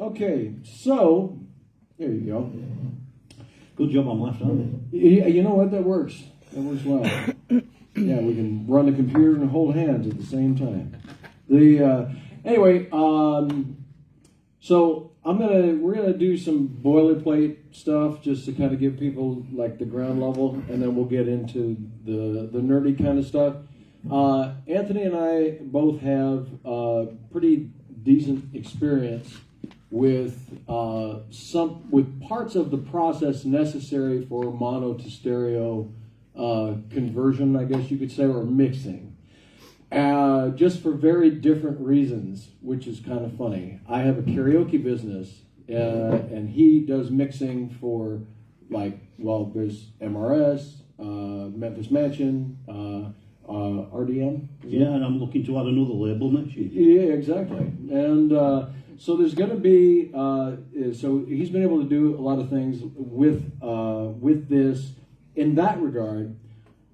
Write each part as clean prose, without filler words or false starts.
Okay, so there you go. Good job on left, aren't You know what? That works. That works well. Yeah, we can run the computer and hold hands at the same time. Anyway, so we're gonna do some boilerplate stuff just to kind of give people like the ground level, and then we'll get into the nerdy kind of stuff. Anthony and I both have pretty decent experience with parts of the process necessary for mono to stereo conversion, I guess you could say, or mixing. Just for very different reasons, which is kind of funny. I have a karaoke business, and he does mixing for, there's MRS, Memphis Mansion, RDM. Yeah, and I'm looking to add another label next year. Yeah, exactly. And so there's going to be, so he's been able to do a lot of things with this. In that regard,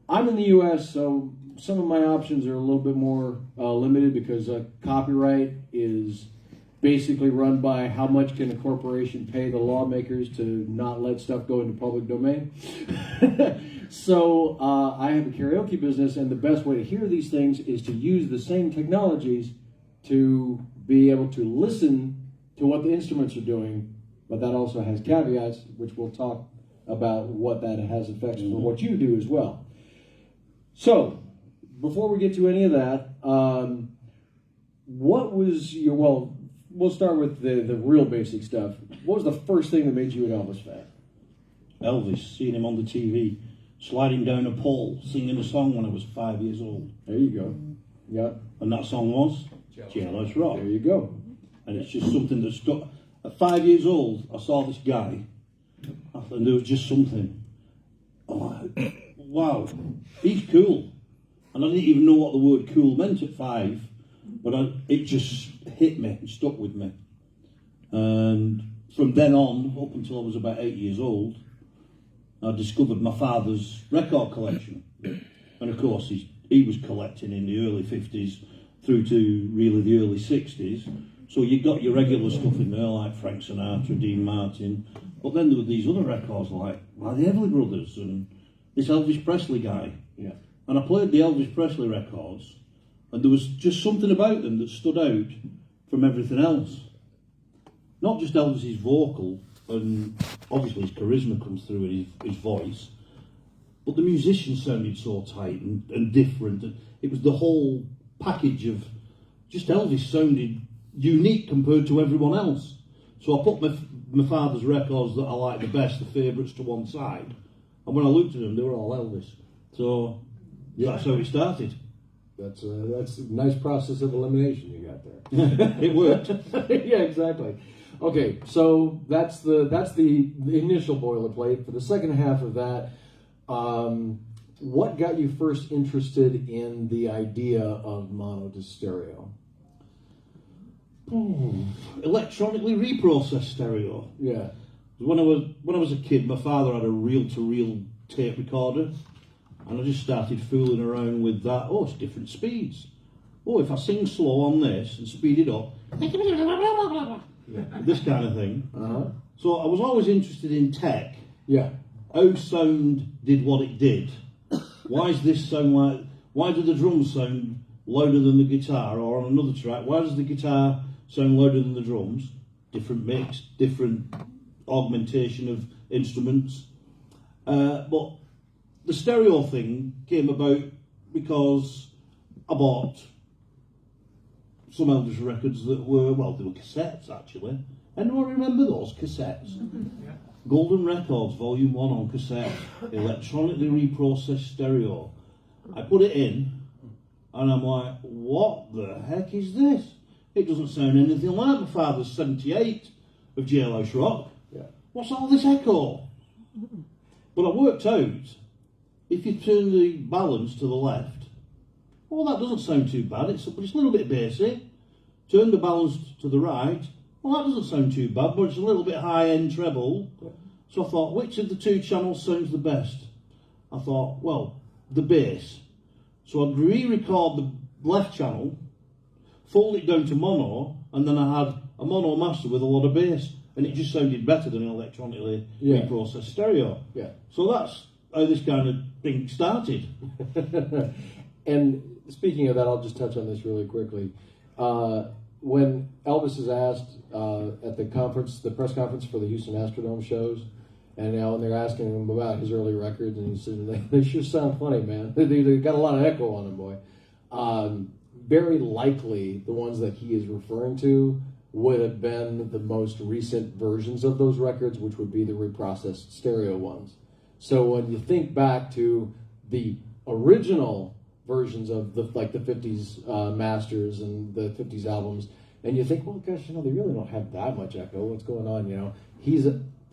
I'm in the U.S., so some of my options are a little bit more limited because copyright is basically run by how much can a corporation pay the lawmakers to not let stuff go into public domain. So I have a karaoke business, and the best way to hear these things is to use the same technologies to be able to listen to what the instruments are doing, but that also has caveats, which we'll talk about what that has effects for what you do as well. So, before we get to any of that, what was your, we'll start with the real basic stuff. What was the first thing that made you an Elvis fan? Elvis, seeing him on the TV, sliding down a pole, singing a song when I was 5 years old. There you go. Yeah. And that song was Jailhouse Rock. There you go. And it's just something that stuck. At 5 years old, I saw this guy, and there was just something. Oh, wow, he's cool. And I didn't even know what the word cool meant at 5, but it just hit me and stuck with me. And from then on, up until I was about 8 years old, I discovered my father's record collection. And of course, he was collecting in the early 50s through to really the early 60s. So you got your regular stuff in there, like Frank Sinatra, Dean Martin. But then there were these other records like the Everly Brothers and this Elvis Presley guy. Yeah. And I played the Elvis Presley records, and there was just something about them that stood out from everything else. Not just Elvis's vocal, and obviously his charisma comes through in his voice, but the musicians sounded so tight and different. It was the whole package of just Elvis sounded unique compared to everyone else. So I put my father's records that I like the best, the favourites, to one side, and when I looked at them, they were all Elvis. So that's how it started. That's a nice process of elimination you got there. It worked. Yeah, exactly. Okay, so that's the initial boilerplate. For the second half of that, what got you first interested in the idea of mono to stereo? Electronically reprocessed stereo. Yeah. When I was a kid, my father had a reel-to-reel tape recorder, and I just started fooling around with that. Oh, it's different speeds. Oh, if I sing slow on this and speed it up, this kind of thing. Uh-huh. So I was always interested in tech. Yeah. How sound did what it did. Why does this sound like? Why do the drums sound louder than the guitar? Or on another track, why does the guitar sound louder than the drums? Different mix, different augmentation of instruments. But the stereo thing came about because I bought some Elvis records that were, they were cassettes actually. Anyone remember those cassettes? Yeah. Golden Records, Volume 1 on cassette, electronically reprocessed stereo. I put it in, and I'm like, what the heck is this? It doesn't sound anything like my father's 78 of Jailhouse Rock. Yeah. What's all this echo? But I worked out, if you turn the balance to the left, that doesn't sound too bad, it's a little bit bassy. Turn the balance to the right, that doesn't sound too bad, but it's a little bit high-end treble. So I thought, which of the two channels sounds the best? I thought, the bass. So I'd re-record the left channel, fold it down to mono, and then I had a mono master with a lot of bass, and it just sounded better than an electronically reprocessed stereo. Yeah. So that's how this kind of thing started. And speaking of that, I'll just touch on this really quickly. When Elvis is asked at the conference, the press conference for the Houston Astrodome shows, and they're asking him about his early records, and he said, they sure sound funny, man. They got a lot of echo on them, boy. Very likely the ones that he is referring to would have been the most recent versions of those records, which would be the reprocessed stereo ones. So when you think back to the original versions of the 50s masters and the 50s albums, and you think, well, gosh, they really don't have that much echo. What's going on? He's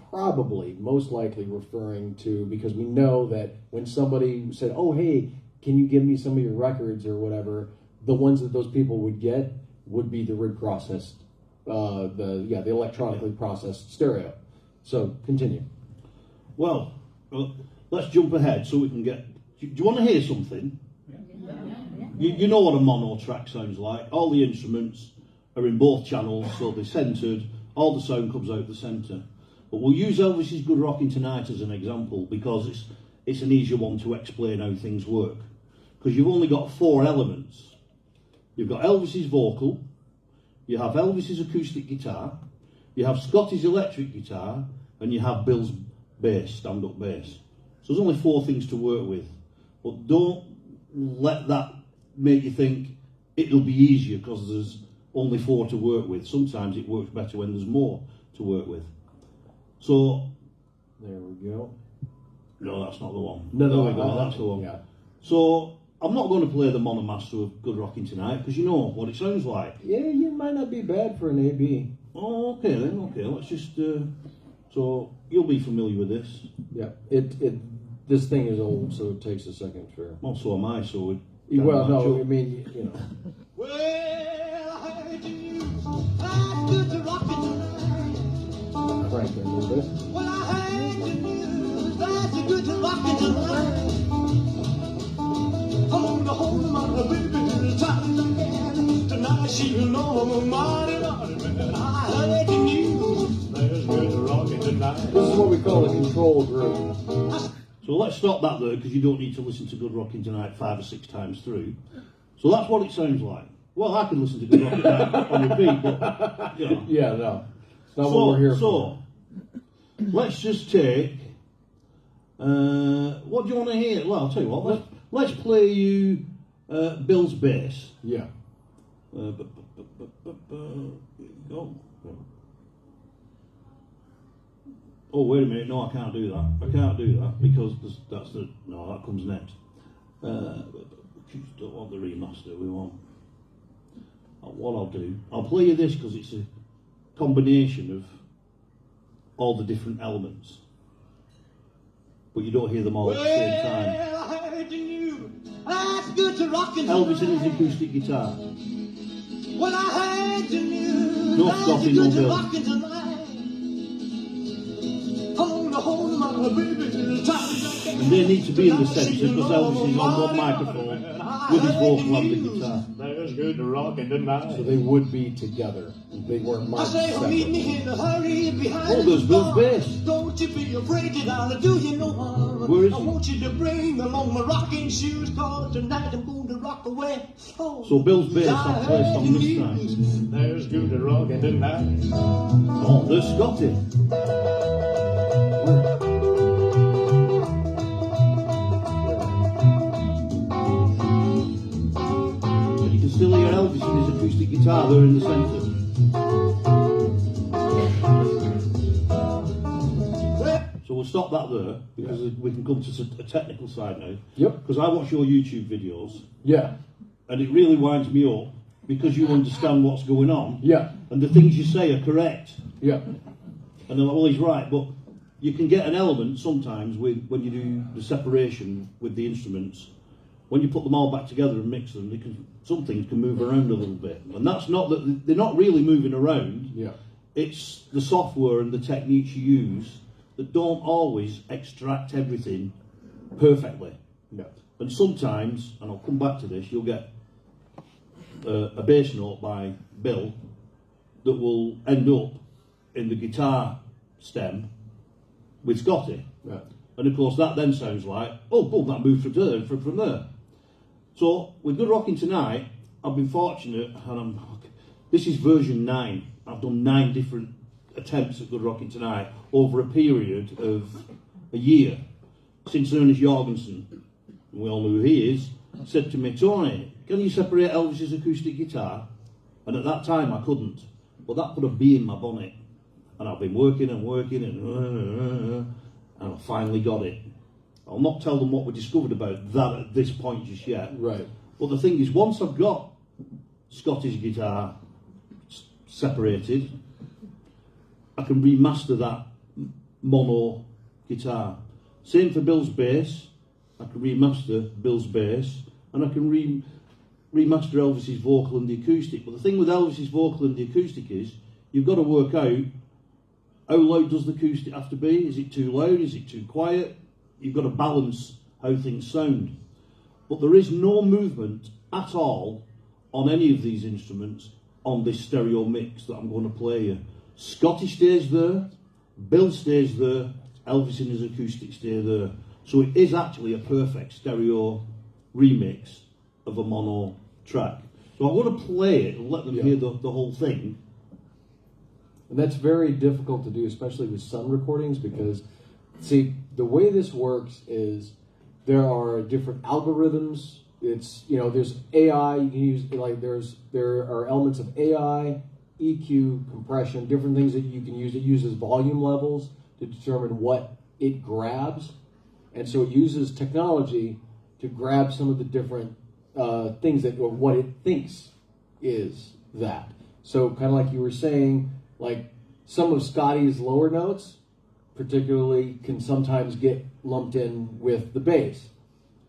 probably most likely referring to, because we know that when somebody said, oh, hey, can you give me some of your records or whatever, the ones that those people would get would be the reprocessed, the electronically processed stereo. So continue. Well, let's jump ahead so we can get. Do you want to hear something? You know what a mono track sounds like. All the instruments are in both channels, so they're centred. All the sound comes out the centre. But we'll use Elvis's Good Rockin' Tonight as an example because it's an easier one to explain how things work. Because you've only got 4 elements. You've got Elvis's vocal, you have Elvis's acoustic guitar, you have Scotty's electric guitar, and you have Bill's bass, stand-up bass. So there's only 4 things to work with. But don't let that make you think it'll be easier because there's only 4 to work with. Sometimes it works better when there's more to work with. So there we go. No, that's not the one. No, there we go. That's the one. Yeah. So I'm not going to play the mono master of Good Rockin' Tonight because you know what it sounds like. Yeah, you might not be bad for an AB. Oh, okay then. Okay, let's just. So you'll be familiar with this. Yeah. This thing is old, so it takes a second. Sure. Well, so am I. So well, no, I mean, Well, I heard the news. I'm good to rockin' tonight. Crank it a little bit. Well, I heard the news. That's good to rockin' tonight. I'm on the home of my baby time again. Tonight she'll know I'm a mighty man. I heard the news. There's good to rockin' tonight. This is what we call a control group. So let's stop that there because you don't need to listen to Good Rockin' Tonight 5 or 6 times through. So that's what it sounds like. Well, I can listen to Good Rockin' Tonight on repeat, but Yeah, no. It's not what we're here for. So let's just take. What do you want to hear? Well, I'll tell you what. Let's play you Bill's bass. Yeah. Here we go. Oh, wait a minute. No, I can't do that. I can't do that because that comes next. We don't want the remaster. We want. What I'll do, I'll play you this because it's a combination of all the different elements, but you don't hear them all at the same time. Well, I heard the news. That's good to rockin' Elvis tonight. and his acoustic guitar. Well, I heard the news. No That's stopping, good no to Bill. rockin' tonight. I'm on the home of my baby time. And they need to be in the centre because Elvis is on one microphone with his vocal and the guitar. There's good to rockin' tonight. So they would be together. They weren't I marked say, meet me separate. in a hurry behind Oh, there's Bill's bass. Don't you be afraid that I'll do you no harm. Where is I he? want you to bring along my rocking shoes, cause tonight I'm going to rock away. Oh, So Bill's bass I I've placed on heard this the side. news. There's good to rockin' tonight. Oh, there's Scotty. And you can still hear Elvis in his acoustic guitar there in the centre. So we'll stop that there because we can come to a technical side now. Yep. Because I watch your YouTube videos Yeah. and it really winds me up because you understand what's going on Yeah. and the things you say are correct. Yeah. And they're always right, but you can get an element sometimes with when you do the separation with the instruments. When you put them all back together and mix them, some things can move around a little bit. And that's not that they're not really moving around. Yeah. It's the software and the techniques you use that don't always extract everything perfectly. Yeah. And sometimes, and I'll come back to this, you'll get a bass note by Bill that will end up in the guitar stem with Scotty. Right. And of course that then sounds like, oh, boom, that moved from there. So with Good Rockin' Tonight, I've been fortunate, and this is version 9. I've done 9 different attempts at Good Rockin' Tonight over a period of a year, since Ernest Jorgensen, we all know who he is, said to me, Tony, can you separate Elvis's acoustic guitar? And at that time I couldn't, but that put a bee in my bonnet. And I've been working and I finally got it. I'll not tell them what we discovered about that at this point just yet. Right. But the thing is, once I've got Scotty's guitar separated, I can remaster that mono guitar. Same for Bill's bass. I can remaster Bill's bass, and I can remaster Elvis's vocal and the acoustic. But the thing with Elvis's vocal and the acoustic is, you've got to work out how loud does the acoustic have to be? Is it too loud? Is it too quiet? You've got to balance how things sound. But there is no movement at all on any of these instruments on this stereo mix that I'm going to play you. Scotty stays there, Bill stays there, Elvis and his acoustic stay there. So it is actually a perfect stereo remix of a mono track. So I want to play it and let them hear the whole thing. And that's very difficult to do, especially with some recordings, because, see, the way this works is there are different algorithms. It's, you know, there's AI, you can use, like, there are elements of AI, EQ, compression, different things that you can use. It uses volume levels to determine what it grabs. And so it uses technology to grab some of the different things that, or what it thinks is that. So kind of like you were saying, like some of Scotty's lower notes particularly can sometimes get lumped in with the bass.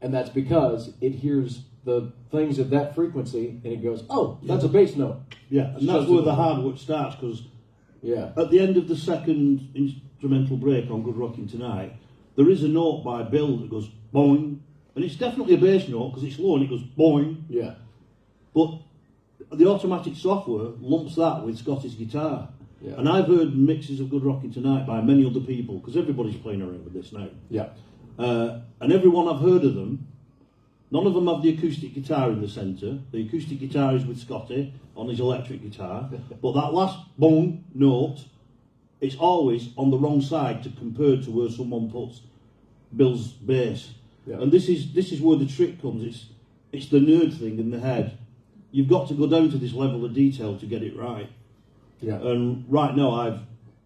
And that's because it hears the things at that frequency and it goes, oh, that's a bass note. Yeah, and that's where the hard work starts, because at the end of the second instrumental break on Good Rockin' Tonight, there is a note by Bill that goes boing, and it's definitely a bass note because it's low and it goes boing. Yeah. But the automatic software lumps that with Scotty's guitar. Yeah. And I've heard mixes of Good Rockin' Tonight by many other people, because everybody's playing around with this now. Yeah. And everyone I've heard of them, none of them have the acoustic guitar in the centre. The acoustic guitar is with Scotty on his electric guitar. But that last boom note, it's always on the wrong side to compare to where someone puts Bill's bass. Yeah. And this is where the trick comes. It's the nerd thing in the head. You've got to go down to this level of detail to get it right. Yeah. And right now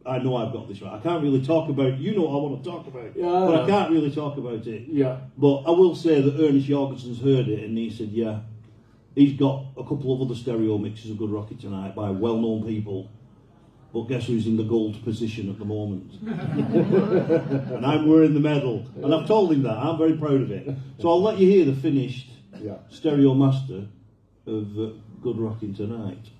I know I've got this right. I can't really talk about, you know what I want to talk about, Yeah, but I can't really talk about it. Yeah. But I will say that Ernest Jorgensen's heard it and he said, yeah, he's got a couple of other stereo mixes of Good Rockin' Tonight by well-known people, but guess who's in the gold position at the moment? And I'm wearing the medal. And I've told him that. I'm very proud of it. So I'll let you hear the finished stereo master of Good Rockin' Tonight.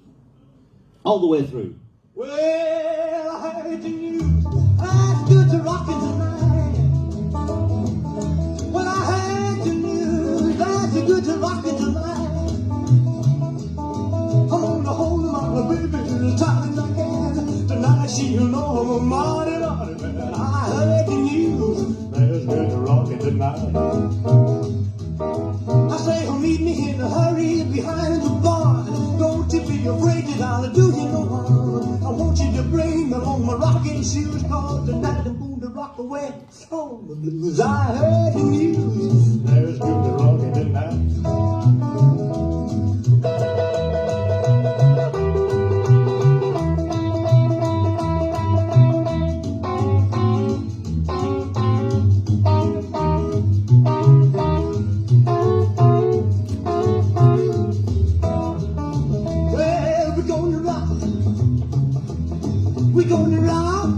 All the way through. Well, I heard the news. That's good to rockin' tonight. Well, I heard the news. That's good to rockin' tonight. I'm gonna hold my baby as tight as I can. Tonight she'll know I'm mighty, mighty man. I heard the news. That's good to rockin' tonight. I say, oh, meet me in a hurry behind the barn. Don't you be afraid that I'll do you no harm. I want you to bring along my rocking shoes, cause tonight I'm going to rock away on the blues. I heard the news, there's good to rockin' tonight. We're gonna rock,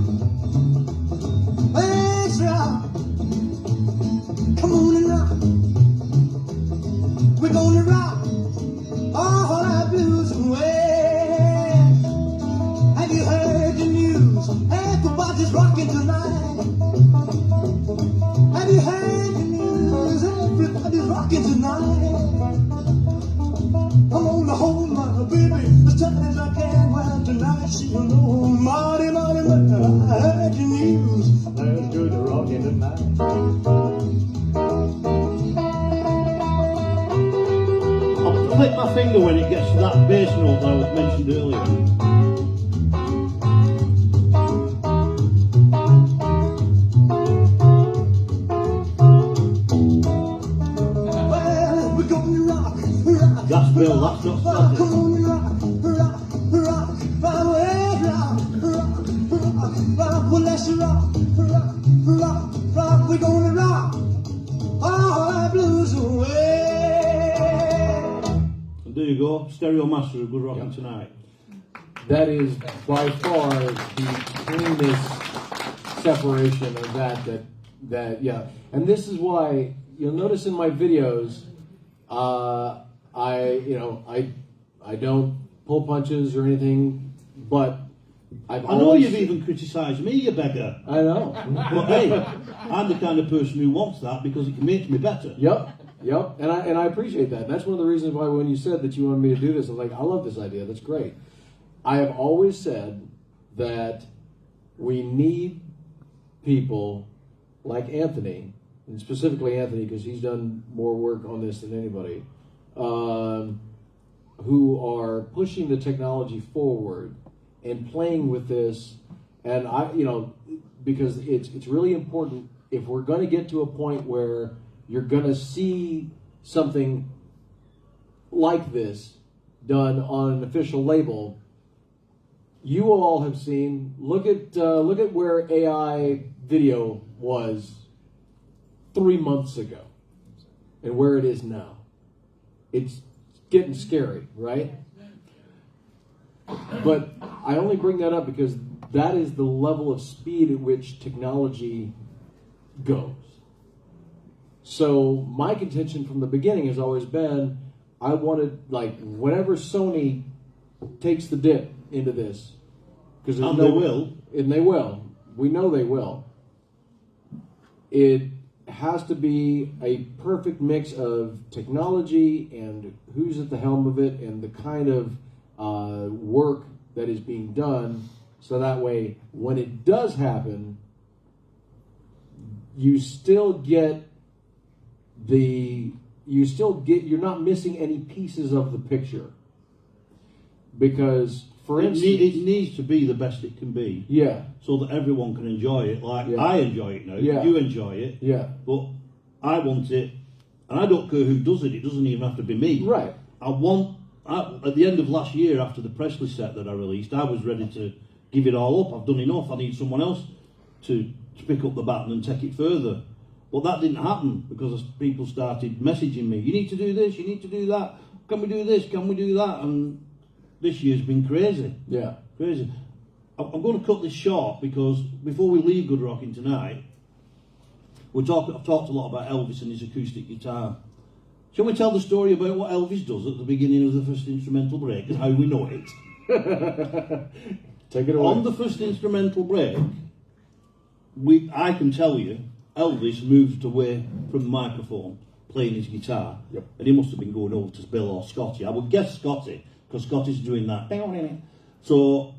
let's rock, come on and rock. We're gonna rock all our blues and ways. Have you heard the news? Everybody's rocking tonight. Have you heard the news? Everybody's rocking tonight. Come on wanna hold my baby as tight as I can. Well, tonight she'll know, Marty, Marty, man, I heard the news. There's good rockin' tonight. I'll click my finger when it gets to that bass note that I was mentioned earlier. Well, we're gonna rock, rock. That's Bill, that's not Scotty. Come on, rock, rock, rock. Well, rock. Well, let's rock, rock, rock, rock. We're gonna rock all that blues away. And there you go, Stereo Master of Good Rockin' Tonight. That is by far the cleanest separation of that yeah. And this is why you'll notice in my videos, I don't pull punches or anything, but I know you've even criticised me, you beggar. I know. But hey, I'm the kind of person who wants that because it makes me better. Yep. And I appreciate that. And that's one of the reasons why when you said that you wanted me to do this, I was like, I love this idea. That's great. I have always said that we need people like Anthony, and specifically Anthony because he's done more work on this than anybody, who are pushing the technology forward and playing with this. And because it's really important if we're going to get to a point where you're going to see something like this done on an official label. You all have seen. Look at where AI video was 3 months ago, and where it is now. It's getting scary, right? But I only bring that up because that is the level of speed at which technology goes. So my contention from the beginning has always been, I wanted, like, whenever Sony takes the dip into this, because And they will. And they will. We know they will. It has to be a perfect mix of technology and who's at the helm of it and the kind of work that is being done, so that way when it does happen, you're not missing any pieces of the picture. Because, for instance, it needs to be the best it can be. Yeah. So that everyone can enjoy it. Like, Yeah. I enjoy it now. Yeah. You enjoy it. Yeah. But I want it, and I don't care who does it. It doesn't even have to be me. Right. At the end of last year, after the Presley set that I released, I was ready to give it all up. I've done enough. I need someone else to pick up the baton and take it further. But that didn't happen because people started messaging me. You need to do this. You need to do that. Can we do this? Can we do that? And this year's been crazy. Yeah. Crazy. I'm going to cut this short because before we leave Good Rockin' Tonight, I've talked a lot about Elvis and his acoustic guitar. Shall we tell the story about what Elvis does at the beginning of the first instrumental break and how we know it? Take it away. On the first instrumental break, I can tell you, Elvis moved away from the microphone playing his guitar. Yep. And he must have been going over to Bill or Scotty. I would guess Scotty, because Scotty's doing that. So,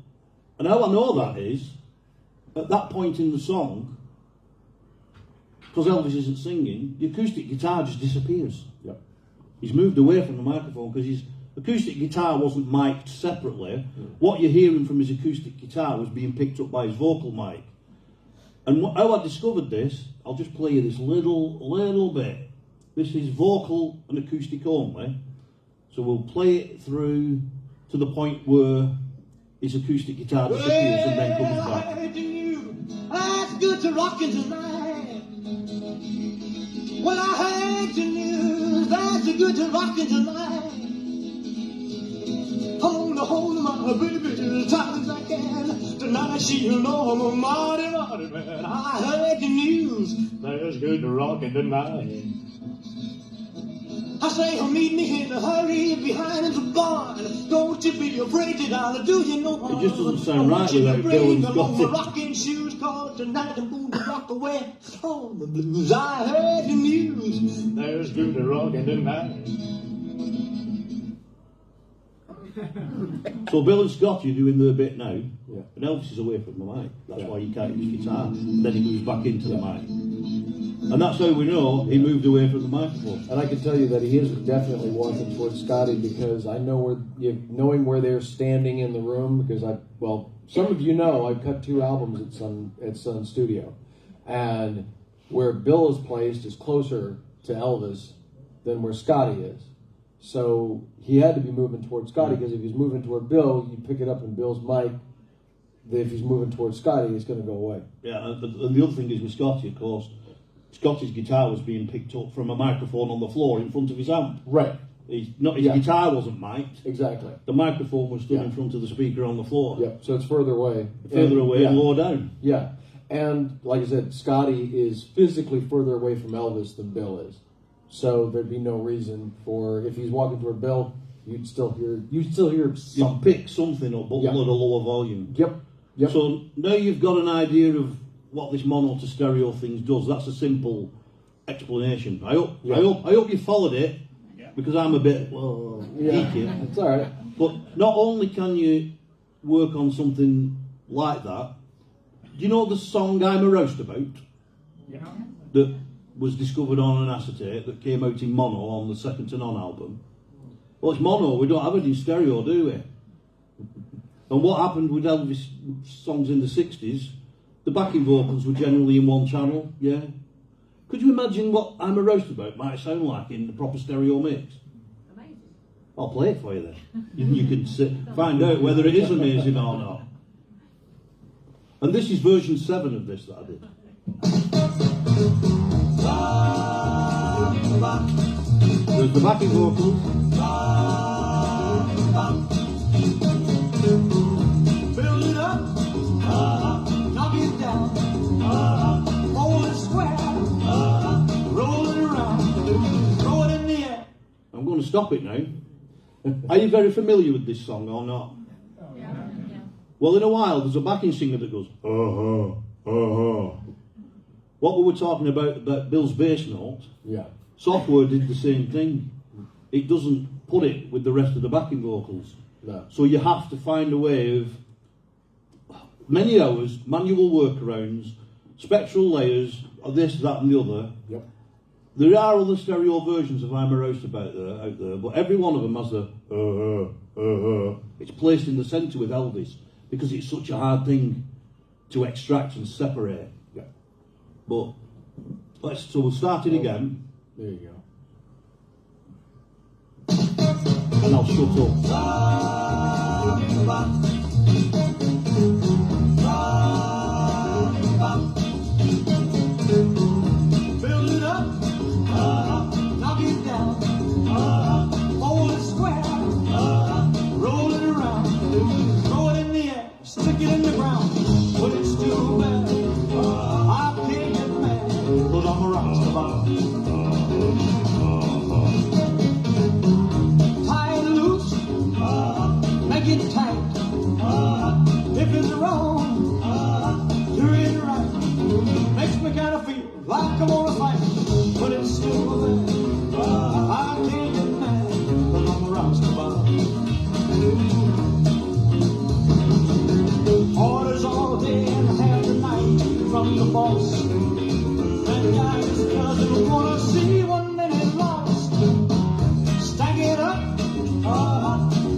and how I know that is, at that point in the song, because Elvis isn't singing, the acoustic guitar just disappears. Yep. He's moved away from the microphone because his acoustic guitar wasn't mic'd separately. What you're hearing from his acoustic guitar was being picked up by his vocal mic. And how I discovered this, I'll just play you this little bit. This is vocal and acoustic only. So we'll play it through to the point where his acoustic guitar disappears and then comes back. That's good to rockin' tonight. Well, I heard the news. That's good to rockin' tonight. I'm gonna hold my baby as tight as I can. Tonight she'll know I'm a mighty man. I heard the news. That's good to rockin' tonight. I say, meet me in a hurry behind the barn. Don't you be afraid that I'll do you no harm. It just doesn't sound right without Bill and Scotty. My rocking shoes called tonight and boom to rock away on the blues. I heard the news. There's good to rockin' tonight. So Bill and Scotty are doing their bit now, Yeah. and Elvis is away from the mic. That's Yeah. why you can't use guitar. Then he moves back into the mic. And that's how we know he moved away from the microphone. And I can tell you that he is definitely walking towards Scotty because I know knowing where they're standing in the room, because some of you know I've cut 2 albums at Sun Studio, and where Bill is placed is closer to Elvis than where Scotty is. So he had to be moving towards Scotty, because if he's moving toward Bill, you pick it up in Bill's mic. If he's moving towards Scotty, it's going to go away. Yeah, and the other thing is with Scotty, of course, Scotty's guitar was being picked up from a microphone on the floor in front of his amp. Right. His Yeah. guitar wasn't mic'd. Exactly. The microphone was stood Yeah. in front of the speaker on the floor. Yep. So it's further away. Further away and Yeah. lower down. Yeah. And like I said, Scotty is physically further away from Elvis than Bill is. So there'd be no reason for, if he's walking toward Bill, you'd still hear You something. pick something up, but Yeah. at a lower volume. Yep. Yep. So now you've got an idea of what this mono to stereo thing does. That's a simple explanation. I hope you followed it, because I'm a bit geeky. It's all right. But not only can you work on something like that, do you know the song I'm a Roustabout? Yeah. That was discovered on an acetate that came out in mono on the Second to None album? Well, it's mono, we don't have it in stereo, do we? And what happened with Elvis songs in the 60s, the backing vocals were generally in one channel, yeah? Could you imagine what I'm a Roustabout might sound like in the proper stereo mix? Amazing. I'll play it for you then. You can find out whether it is amazing or not. And this is version 7 of this that I did. There's the backing vocals. Build it up, knock it down, fold it square, roll it around, throw it in the air. I'm going to stop it now. Are you very familiar with this song or not? Yeah. Well, in a while, there's a backing singer that goes, What we were talking about Bill's bass note, Yeah. software did the same thing. It doesn't put it with the rest of the backing vocals. No. So you have to find a way of many hours, manual workarounds, spectral layers, of this, that and the other. Yep. There are other stereo versions of I'm a Roustabout out there, but every one of them has the It's placed in the centre with Elvis, because it's such a hard thing to extract and separate. Yeah. But so we'll start it again, There you go. and I'll shut up. Build it up, knock it down, fold it square, roll it around, throw it in the air, stick it in the ground. But it's too bad, I can't get mad, 'cause I'm a roustabout. Tie it loose, make it tight. If it's wrong, do it right. Makes me kind of feel like I'm on a fight, but it's still there. I can't get mad, 'cause I'm a roustabout. Orders all day and half the night from the boss. That guy is doesn't wanna see one minute lost. Stack it up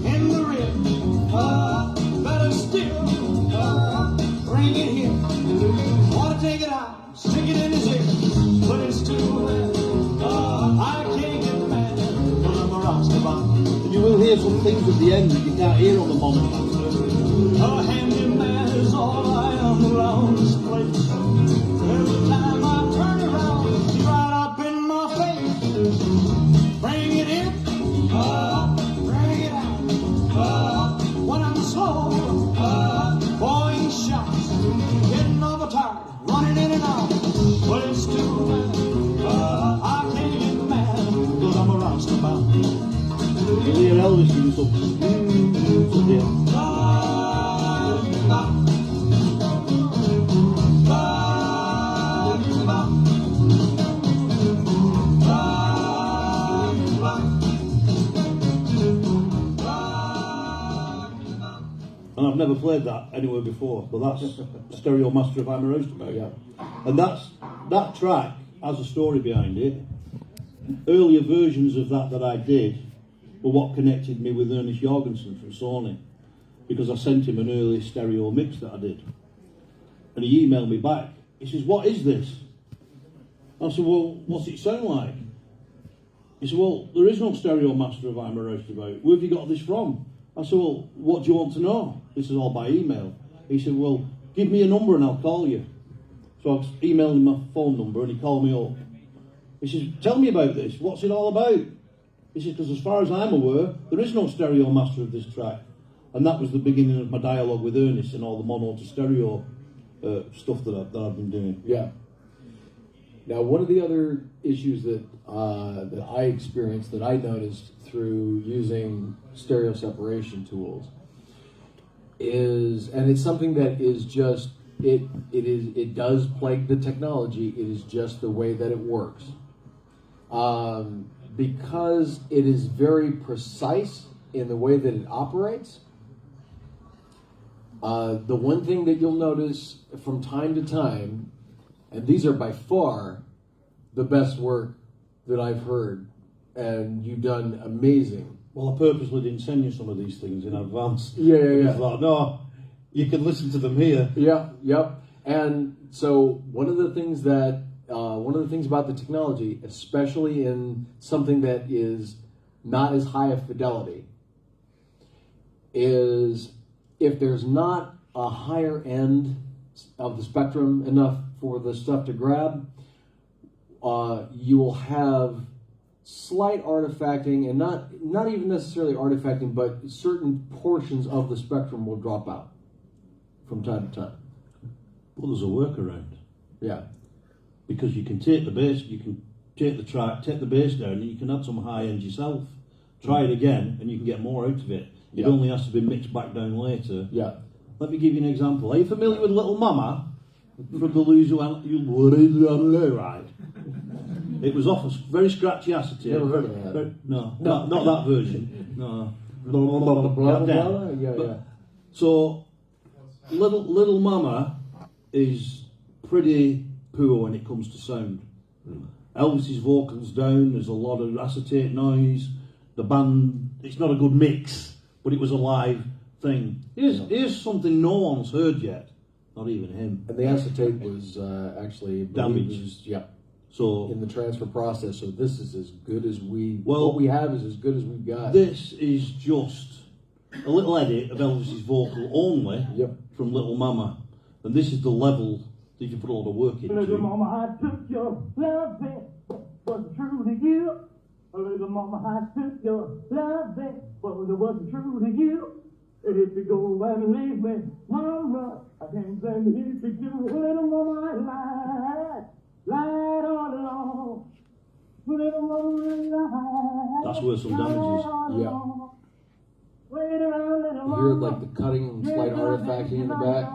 in the rib. Better still, bring it here. Wanna take it out, stick it in his ear, but it's too late. I can't get mad, 'cause I'm a roustabout. And you will hear some things at the end that you can't hear on the monitor. A handyman is all I am around this place. Every time I turn around, he's right up in my face. Bring it in, bring it out. When I'm slow, boy shots, getting over tired, running in and out. But it's too bad, I can't get mad, 'cause I'm a roustabout. You'll hear Elvis doing something. and I've never played that anywhere before. But that's Stereo Master of I'm a Roast About. Yeah. And that track has a story behind it. Earlier versions of that I did were what connected me with Ernest Jorgensen from Sony, because I sent him an early stereo mix that I did. And he emailed me back. He says, "What is this?" I said, "Well, what's it sound like?" He said, "Well, there is no Stereo Master of I'm a Roast About. Where have you got this from?" I said, "Well, what do you want to know?" This is all by email. He said, "Well, give me a number and I'll call you." So I emailed him my phone number and he called me up. He says, "Tell me about this. What's it all about?" He says, "Because as far as I'm aware, there is no stereo master of this track." And that was the beginning of my dialogue with Ernest and all the mono to stereo stuff that I've been doing. Yeah. Now, one of the other issues that I experienced, that I noticed through using stereo separation tools, is, and it's something that is just it does plague the technology. It is just the way that it works, because it is very precise in the way that it operates. The one thing that you'll notice from time to time, and these are by far the best work that I've heard, and you've done amazing. Well, I purposely didn't send you some of these things in advance. Yeah. I thought, no, you can listen to them here. Yeah, yep. And so one of the things about the technology, especially in something that is not as high a fidelity, is if there's not a higher end of the spectrum enough for the stuff to grab, you will have slight artifacting, and not even necessarily artifacting, but certain portions of the spectrum will drop out from time to time. Well, there's a workaround. Yeah. Because you can take the bass, you can take the track, take the bass down, and you can add some high end yourself. Try it again, and you can get more out of it. It only has to be mixed back down later. Yeah. Let me give you an example. Are you familiar with Little Mama from the Louisiana? Right. It was off a very scratchy acetate. Never heard of that. No, not that version. No. Blah, blah. Yeah. So, Little Mama is pretty poor when it comes to sound. Elvis's vocals down, there's a lot of acetate noise. The band, it's not a good mix, but it was a live thing. Here's something no one's heard yet, not even him. And the acetate was actually damaged. So in the transfer process, so this is as good as what we have is as good as we've got. This is just a little edit of Elvis's vocal only from Little Mama, and this is the level that you put all the work into. Little mama, I took your loving, wasn't true to you. Little mama, I took your loving, but it wasn't true to you. And if you go and leave me, mama, I can't stand it if you do. Little mama, I lied all along. Little mama, I lied. That's where some damage is. Yeah. You hear like the cutting and slight artifacting in the back.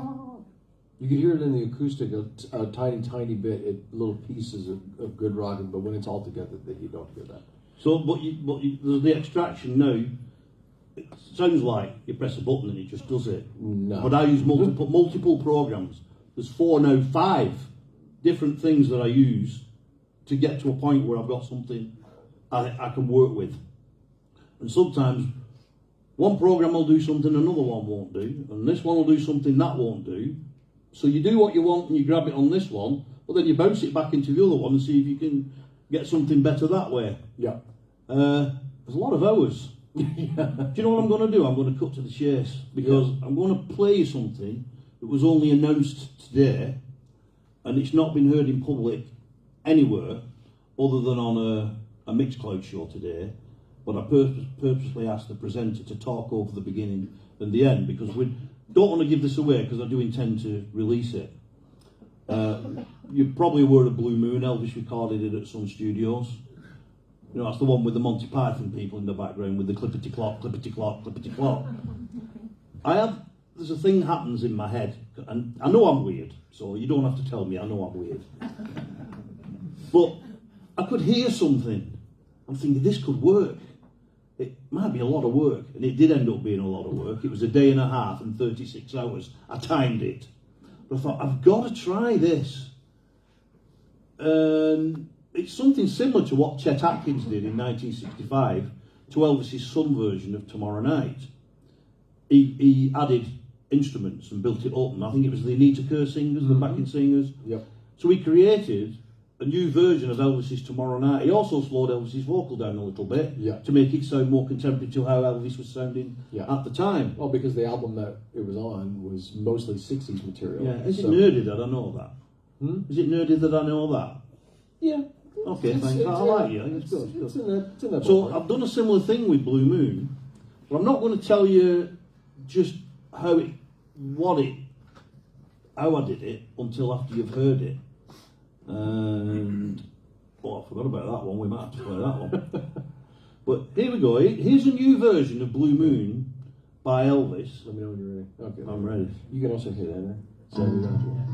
You can hear it in the acoustic a tiny bit, little pieces of good rocking, but when it's all together, that you don't hear that. So, but the extraction now, it sounds like you press a button and it just does it. No. But I use multiple programs. There's 5 different things that I use to get to a point where I've got something I can work with. And sometimes one program will do something another one won't do, and this one will do something that won't do. So you do what you want and you grab it on this one, but then you bounce it back into the other one and see if you can get something better that way. Yeah. There's a lot of hours. Do you know what I'm going to do? I'm going to cut to the chase, because I'm going to play something that was only announced today, and it's not been heard in public anywhere other than on a Mixcloud show today. But I purposely asked the presenter to talk over the beginning and the end, because we don't want to give this away, because I do intend to release it. You're probably aware of Blue Moon. Elvis recorded it at Sun Studios. You know, that's the one with the Monty Python people in the background with the clippity clop, clippity clop, clippity clop. There's a thing happens in my head, and I know I'm weird, so you don't have to tell me, I know I'm weird. But I could hear something. I'm thinking, this could work. it might be a lot of work, and it did end up being a lot of work. It was a day and a half and 36 hours. I timed it. But I thought, I've got to try this. And it's something similar to what Chet Atkins did in 1965 to Elvis's Sun version of Tomorrow Night. He added instruments and built it up, and I think it was the Anita Kerr singers, the backing singers. Yep. So he created a new version of Elvis's Tomorrow Night. He also slowed Elvis's vocal down a little bit to make it sound more contemporary to how Elvis was sounding at the time. Well, because the album that it was on was mostly 60s material. Yeah, is it nerdy that I know that? Is it nerdy that I know that? Yeah. Okay, thanks. I like you. I think it's good. It's in that So ballpark. I've done a similar thing with Blue Moon, but I'm not going to tell you just how I did it until after you've heard it. And I forgot about that one. We might have to play that one. But here we go. Here's a new version of Blue Moon by Elvis. Let me know when you're ready. Okay. I'm ready. You can also hear that, right? So we don't.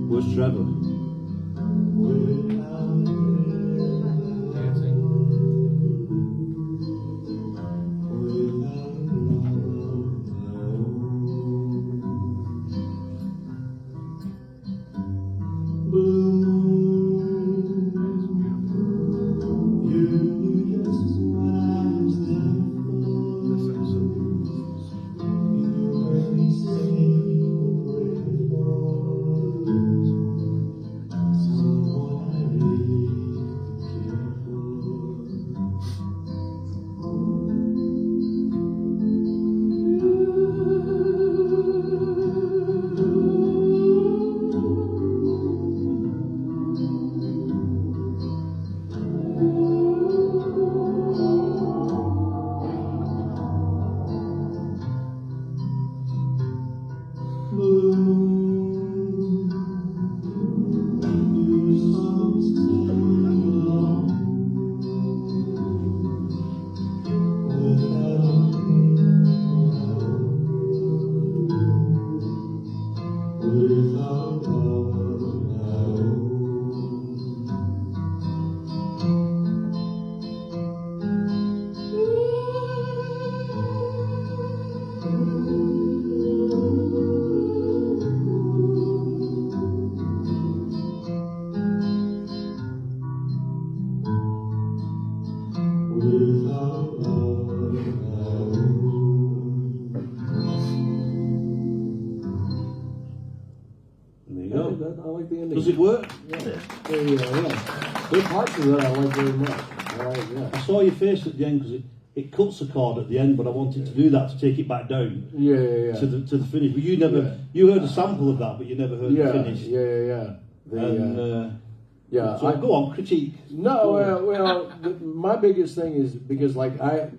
Where's Trevor? I like the ending. Does it work? Yeah. There are parts of that I like very much. I saw your face at the end because it cuts a chord at the end, but I wanted to do that to take it back down to the finish. But you never you heard a sample of that, but you never heard the finish. So go on, critique. No, well, my biggest thing is because I've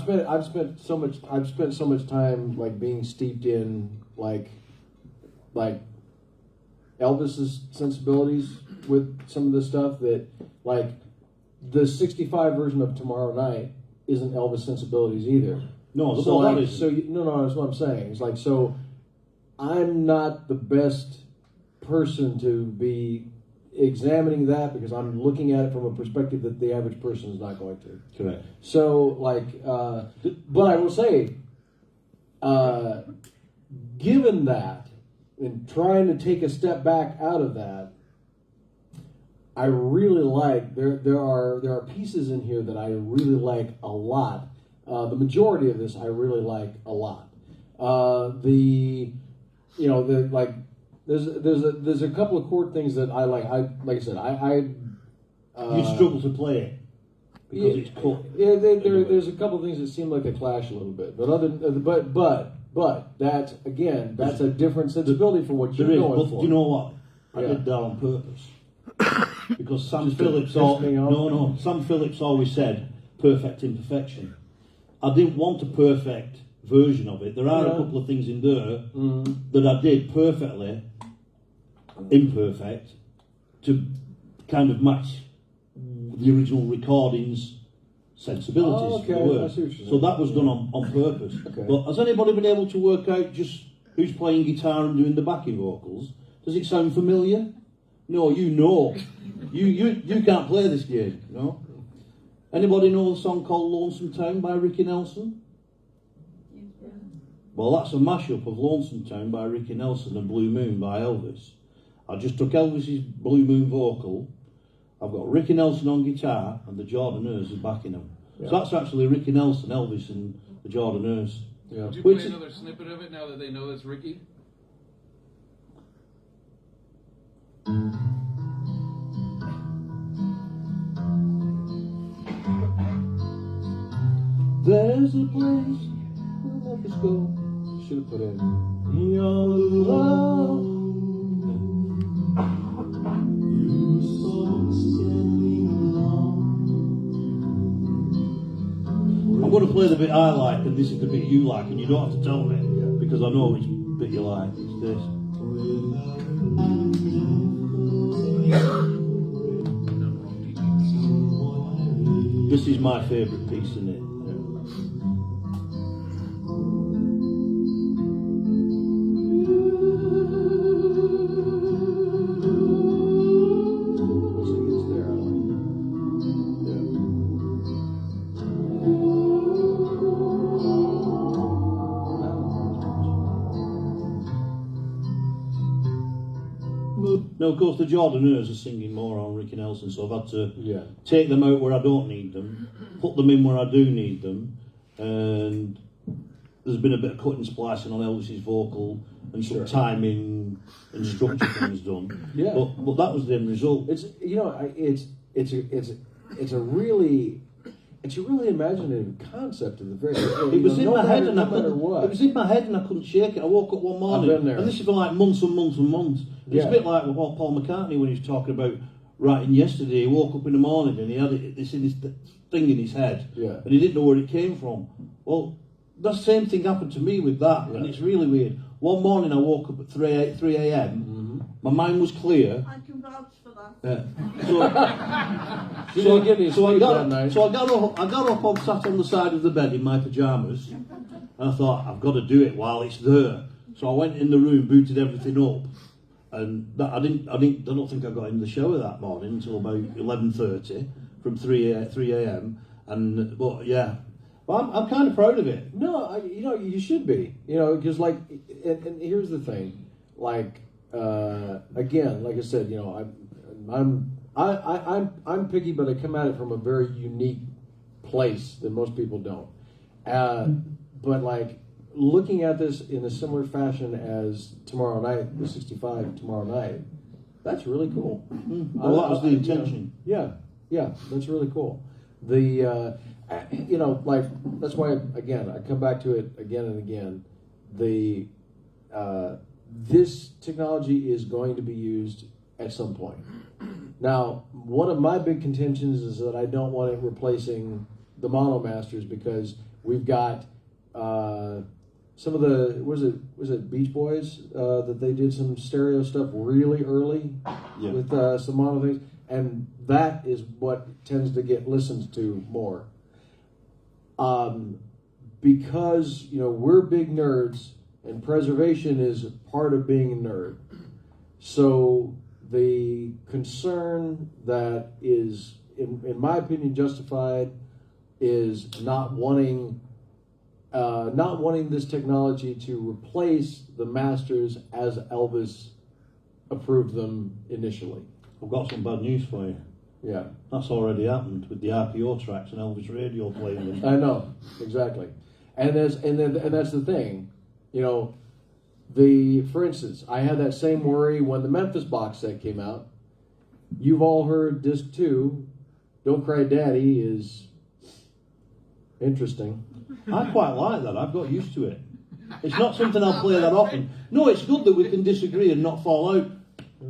spent so much time like being steeped in like Elvis's sensibilities with some of the stuff that like the 65 version of Tomorrow Night isn't Elvis sensibilities either. No, that's what I'm saying. It's like, so I'm not the best person to be examining that because I'm looking at it from a perspective that the average person is not going to. Correct. So but I will say, given that, and trying to take a step back out of that, I really like there are pieces in here that I really like a lot. The majority of this I really like a lot. There's a couple of chord things that I like. Like I said, you struggle to play it because it's cut. Yeah, there's a couple of things that seem like they clash a little bit, but that's a different sensibility for what you're going for. But you know what? I did that on purpose because Sam Phillips always said perfect imperfection. I didn't want a perfect version of it. There are a couple of things in there that I did perfectly imperfect to kind of match the original recordings sensibilities. Oh, okay, of the word. I see what you're So saying. that was done on purpose. Okay. But has anybody been able to work out just who's playing guitar and doing the backing vocals? Does it sound familiar? No, you know. You can't play this game, no? Anybody know the song called Lonesome Town by Ricky Nelson? Well, that's a mashup of Lonesome Town by Ricky Nelson and Blue Moon by Elvis. I just took Elvis's Blue Moon vocal. I've got Ricky Nelson on guitar and the Jordanaires are backing him. Yeah. So that's actually Ricky Nelson, Elvis and the Jordanaires. Yeah. Would you Which play is- another snippet of it now that they know it's Ricky? There's a place where Memphis go. Should have put in. Your love. I'm going to play the bit I like, and this is the bit you like, and you don't have to tell me because I know which bit you like. It's this. This is my favourite piece in it. Looks like it's there. I like it. Yeah. Now, of course, the Jordanaires are singing more on Ricky Nelson, so I've had to Yeah. take them out where I don't need them, put them in where I do need them, and there's been a bit of cutting and splicing on Elvis's vocal and some Sure. timing and structure things done. Yeah. But that was the end result. It's it's a really imaginative concept at the very. It was in my head, and I no matter couldn't. what. It was in my head, and I couldn't shake it. I woke up one morning, been there. and this is for like months and months and months. It's Yeah. a bit like with Paul McCartney when he was talking about writing yesterday. He woke up in the morning and he had this thing in his head, Yeah. and he didn't know where it came from. Well, that same thing happened to me with that, and Yeah. it's really weird. One morning I woke up at 3 a.m. Mm-hmm. My mind was clear. I can vouch for that. Yeah. You didn't get any sleep that night. So I got up and sat on the side of the bed in my pyjamas, and I thought I've got to do it while it's there. So I went in the room, booted everything up, and I don't think I got in the shower that morning until about 11:30 from 3 a.m. And but yeah, but I'm kind of proud of it. No, you should be. Because like, and here's the thing, like, again, like I said, I'm picky, but I come at it from a very unique place that most people don't. But like looking at this in a similar fashion as tomorrow night, the 65 tomorrow night, that's really cool. Well, that was the intention. Yeah, that's really cool. The like that's why again I come back to it again and again. The this technology is going to be used at some point. Now, one of my big contentions is that I don't want it replacing the mono masters because we've got some of the was it Beach Boys that they did some stereo stuff really early with some mono things, and that is what tends to get listened to more. Because we're big nerds and preservation is part of being a nerd. So the concern that is, in my opinion, justified is not wanting this technology to replace the masters as Elvis approved them initially. I've got some bad news for you. Yeah, That's already happened with the RPO tracks and Elvis Radio playing them. I know exactly, and that's the thing, for instance, I had that same worry when the Memphis box set came out. You've all heard disc 2, Don't Cry Daddy, is interesting. I quite like that. I've got used to it. It's not something I'll play that often. No, it's good that we can disagree and not fall out.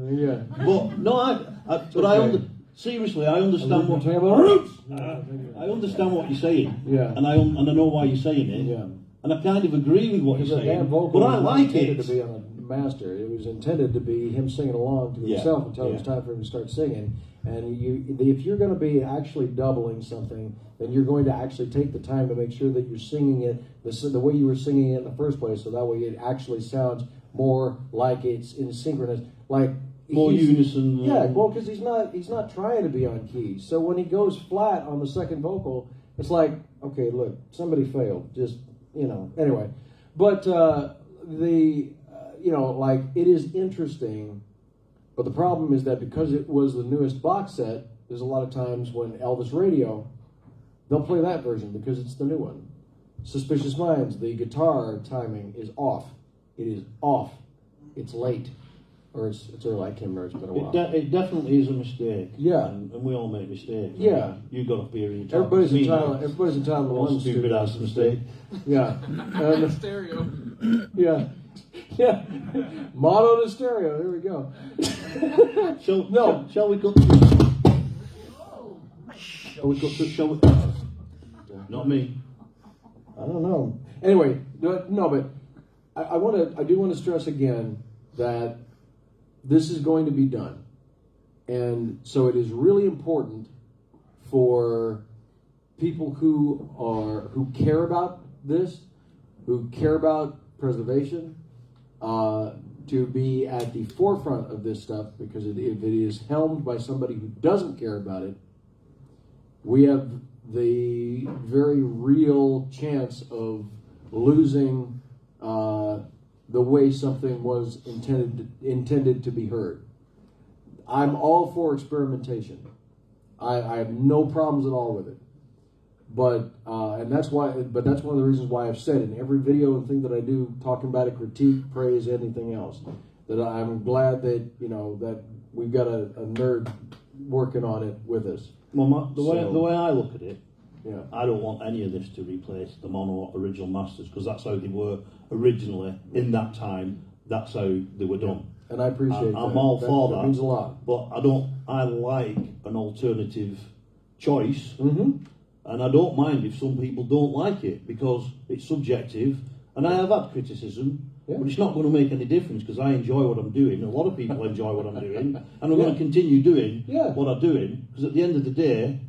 Yeah. But no, seriously, I understand what I understand what you're saying. Yeah. And I know why you're saying it. Yeah. And I kind of agree with what you're Because that saying. damn vocal But I is like intended it. to be on a master. It was intended to be him singing along to Yeah, himself until it was yeah. time for him to start singing. And if you're going to be actually doubling something, then you're going to actually take the time to make sure that you're singing it the way you were singing it in the first place, so that way it actually sounds more like it's in synchronous, like More unison. Yeah, well, because he's not trying to be on key. So when he goes flat on the second vocal, it's like, okay, look, somebody failed. Just anyway. But like it is interesting. But the problem is that because it was the newest box set, there's a lot of times when Elvis Radio, they'll play that version because it's the new one. Suspicious Minds, the guitar timing is off. It is off. It's late. Or it's early, I can't remember, it's been a while. It definitely is a mistake. Yeah. And we all make mistakes. Yeah. You got up here and you Everybody's entitled to one one stupid ass mistake. Yeah. And, Stereo. yeah. Yeah. Mono to stereo, there we go. Shall we cut? Shall we? Not me. I don't know. Anyway, but I do want to stress again that this is going to be done. And so it is really important for people who care about this, who care about preservation, to be at the forefront of this stuff, because if it is helmed by somebody who doesn't care about it, we have the very real chance of losing the way something was intended to be heard. I'm all for experimentation. I have no problems at all with it. But that's one of the reasons why I've said in every video and thing that I do, talking about it, critique, praise, anything else, that I'm glad that that we've got a nerd working on it with us. Well, the way I look at it, Yeah. I don't want any of this to replace the mono original masters, because that's how they were originally in that time. That's how they were done. And I appreciate that. I'm all for that. That means a lot. But I like an alternative choice. Mm-hmm. And I don't mind if some people don't like it, because it's subjective. And I have had criticism, but it's not going to make any difference, because I enjoy what I'm doing. A lot of people enjoy what I'm doing, and I'm going to continue doing what I'm doing, because at the end of the day,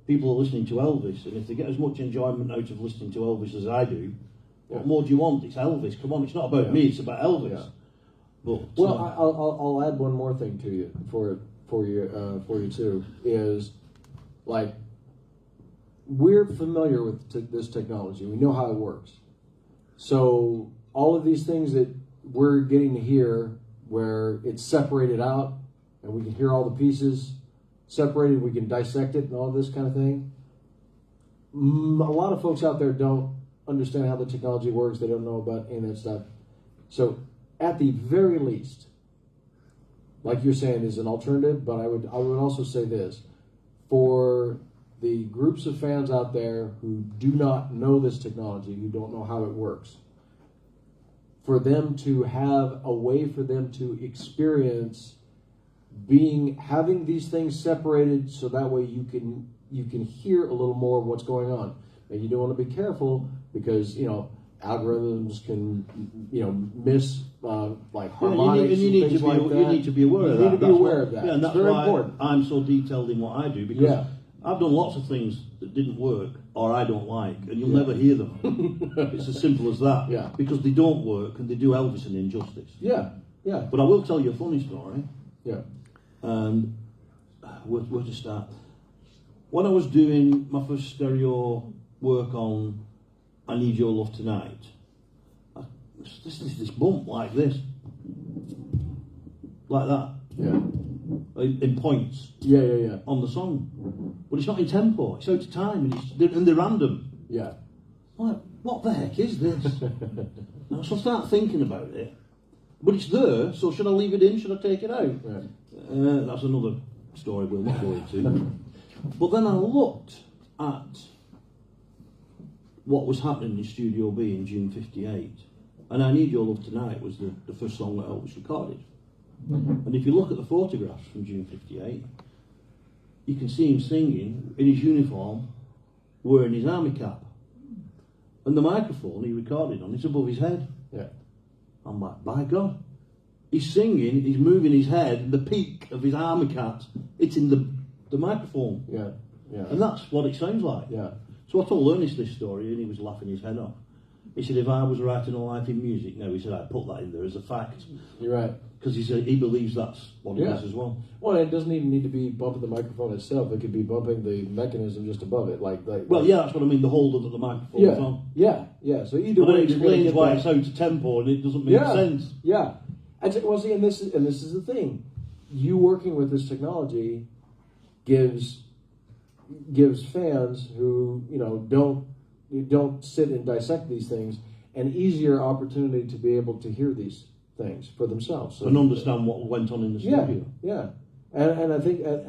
people are listening to Elvis, and if they get as much enjoyment out of listening to Elvis as I do, what more do you want? It's Elvis. Come on, it's not about me; it's about Elvis. Yeah. But I'll add one more thing to you for you too, is like, we're familiar with this technology. We know how it works. So all of these things that we're getting to hear, where it's separated out and we can hear all the pieces separated, we can dissect it and all this kind of thing. A lot of folks out there don't understand how the technology works. They don't know about any of that stuff. So at the very least, like you're saying, is an alternative, but I would also say this, for the groups of fans out there who do not know this technology, who don't know how it works, for them to have a way for them to experience having these things separated, so that way you can hear a little more of what's going on. Now, you do want to be careful, because algorithms can miss like harmonics and things like that. You need to be aware of that. You need to be aware of that. Yeah, and that's very why important. I'm so detailed in what I do, because I've done lots of things that didn't work or I don't like, and you'll never hear them. It's as simple as that. Yeah. Because they don't work, and they do Elvis an injustice. Yeah. But I will tell you a funny story. Yeah. And where to start? When I was doing my first stereo work on I Need Your Love Tonight, this bump like this. Like that. Yeah. In points. Yeah. On the song. But it's not in tempo, it's out of time, and they're random. Yeah. Like, what the heck is this? And so I start thinking about it. But it's there, so should I leave it in? Should I take it out? Right. That's another story we'll not go into. But then I looked at what was happening in Studio B in June '58, and I Need Your Love Tonight was the first song that Elvis recorded. And if you look at the photographs from June '58, you can see him singing in his uniform, wearing his army cap. And the microphone he recorded on is above his head. Yeah. I'm like, by God. He's singing, he's moving his head, the peak of his army cat hitting the microphone. Yeah, yeah. And that's what it sounds like. Yeah. So I told Ernest this story and he was laughing his head off. He said, if I was writing a life in music, no, he said, I'd put that in there as a fact. You're right. Because he said he believes that's what it is as well. Well, it doesn't even need to be bumping the microphone itself. It could be bumping the mechanism just above it. Well, yeah, that's what I mean, the holder that the microphone's yeah, on. yeah. So either But way, it explains why it's out of tempo and it doesn't make sense. Yeah. Well, see, and this is the thing. You working with this technology gives fans who don't sit and dissect these things an easier opportunity to be able to hear these things for themselves And understand what went on in the studio. Yeah. And I think that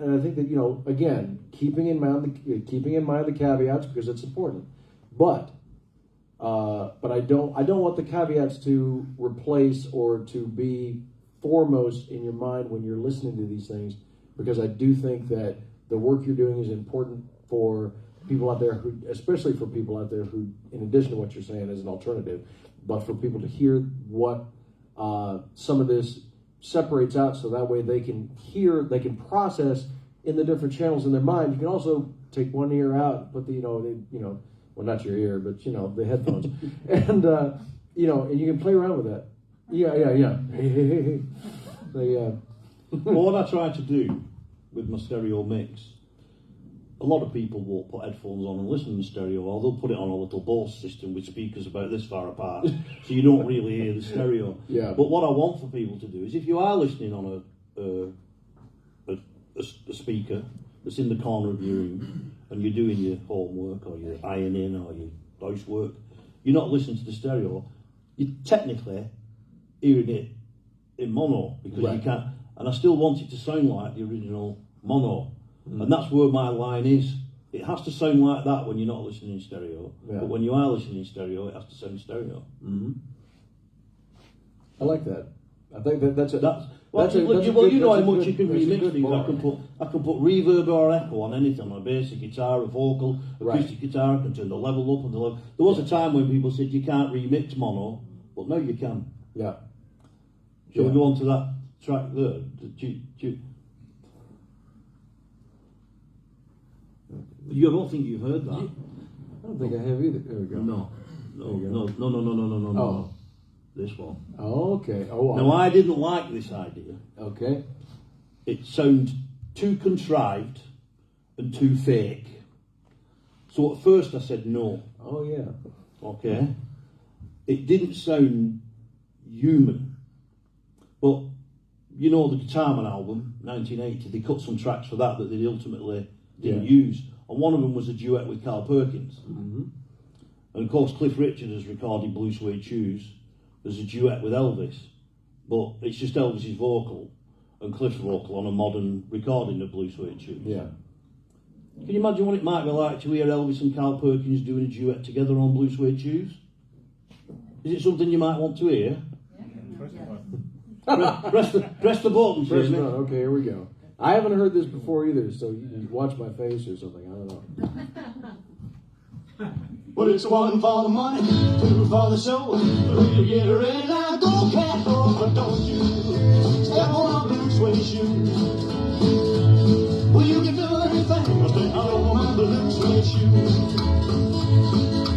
again, keeping in mind the caveats because it's important, but I don't want the caveats to replace or to be foremost in your mind when you're listening to these things, because I do think that the work you're doing is important for people out there especially for people out there who, in addition to what you're saying as an alternative, but for people to hear what some of this separates out, so that way they can process in the different channels in their mind. You can also take one ear out and put well, not your ear, but the headphones, and and you can play around with that. Yeah. Well, what I try to do with my stereo mix, a lot of people won't put headphones on and listen to stereo, or they'll put it on a little Bose system with speakers about this far apart, so you don't really hear the stereo. Yeah. But what I want for people to do is, if you are listening on a speaker that's in the corner of your room, and you're doing your homework or your ironing or your housework, you're not listening to the stereo, you're technically hearing it in mono, because you can't, and I still want it to sound like the original mono. And that's where my line is. It has to sound like that when you're not listening in stereo. But when you are listening in stereo, it has to sound stereo. Mm-hmm. I like that. I think that's you know how much you can remix things. I can put reverb or echo on anything, on a basic guitar, a vocal, acoustic guitar. I can turn the level up and the level. There was a time when people said you can't remix mono, but now you can. Yeah. Shall we go on to that track there? You don't think you've heard that? I don't think I have either. There we go. No. Oh. This one. Oh, okay. Oh, Now, I didn't like this idea. Okay. It sounds too contrived and too fake. So at first I said no. Oh, yeah. Okay. It didn't sound human. But, the Guitar Man album, 1980, they cut some tracks for that they ultimately didn't use. And one of them was a duet with Carl Perkins. Mm-hmm. And of course Cliff Richard has recorded Blue Suede Shoes as a duet with Elvis. But it's just Elvis's vocal and Cliff's vocal on a modern recording of Blue Suede Shoes. Yeah. Can you imagine what it might be like to hear Elvis and Carl Perkins doing a duet together on Blue Suede Shoes? Is it something you might want to hear? Press the button, Press Jamie. it on. Okay, here we go. I haven't heard this before either, so you watch my face or something. I don't know. Well, it's one for the money, two for the show. Three, get ready now, go cat, go, but don't you step on my blue suede shoes. Well, you can do anything, but stay out of my blue suede shoes.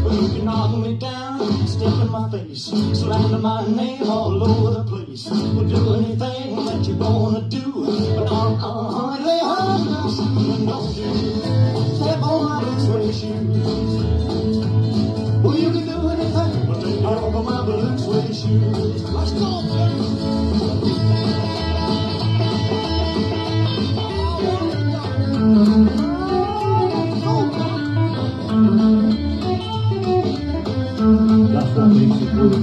Well, you can knock me down, step in my face, slander my name all over the place. Well, do anything that you wanna do, but honey, lay home now, and don't you step on my blue suede shoes. Well, you can do anything but take off of my blue suede shoes. Let's go, That's what makes it good.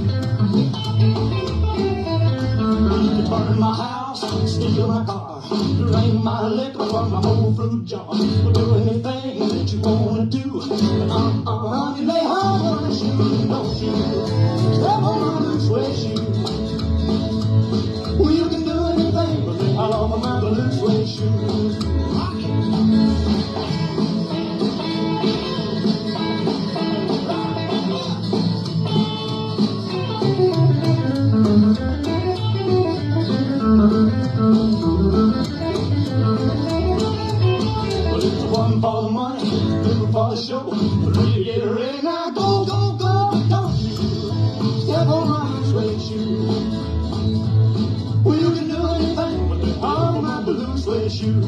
you burn my house, steal my car, drain my liquor from my whole fruit jar. Well, do anything that you wanna do, but honey, lay home on my shoes, don't you step on my blue suede shoes. blue for the show. Ready to get ready now. Go, go, go, don't you step on my blue suede shoe. Well, you can do anything with the all of my blue suede shoes.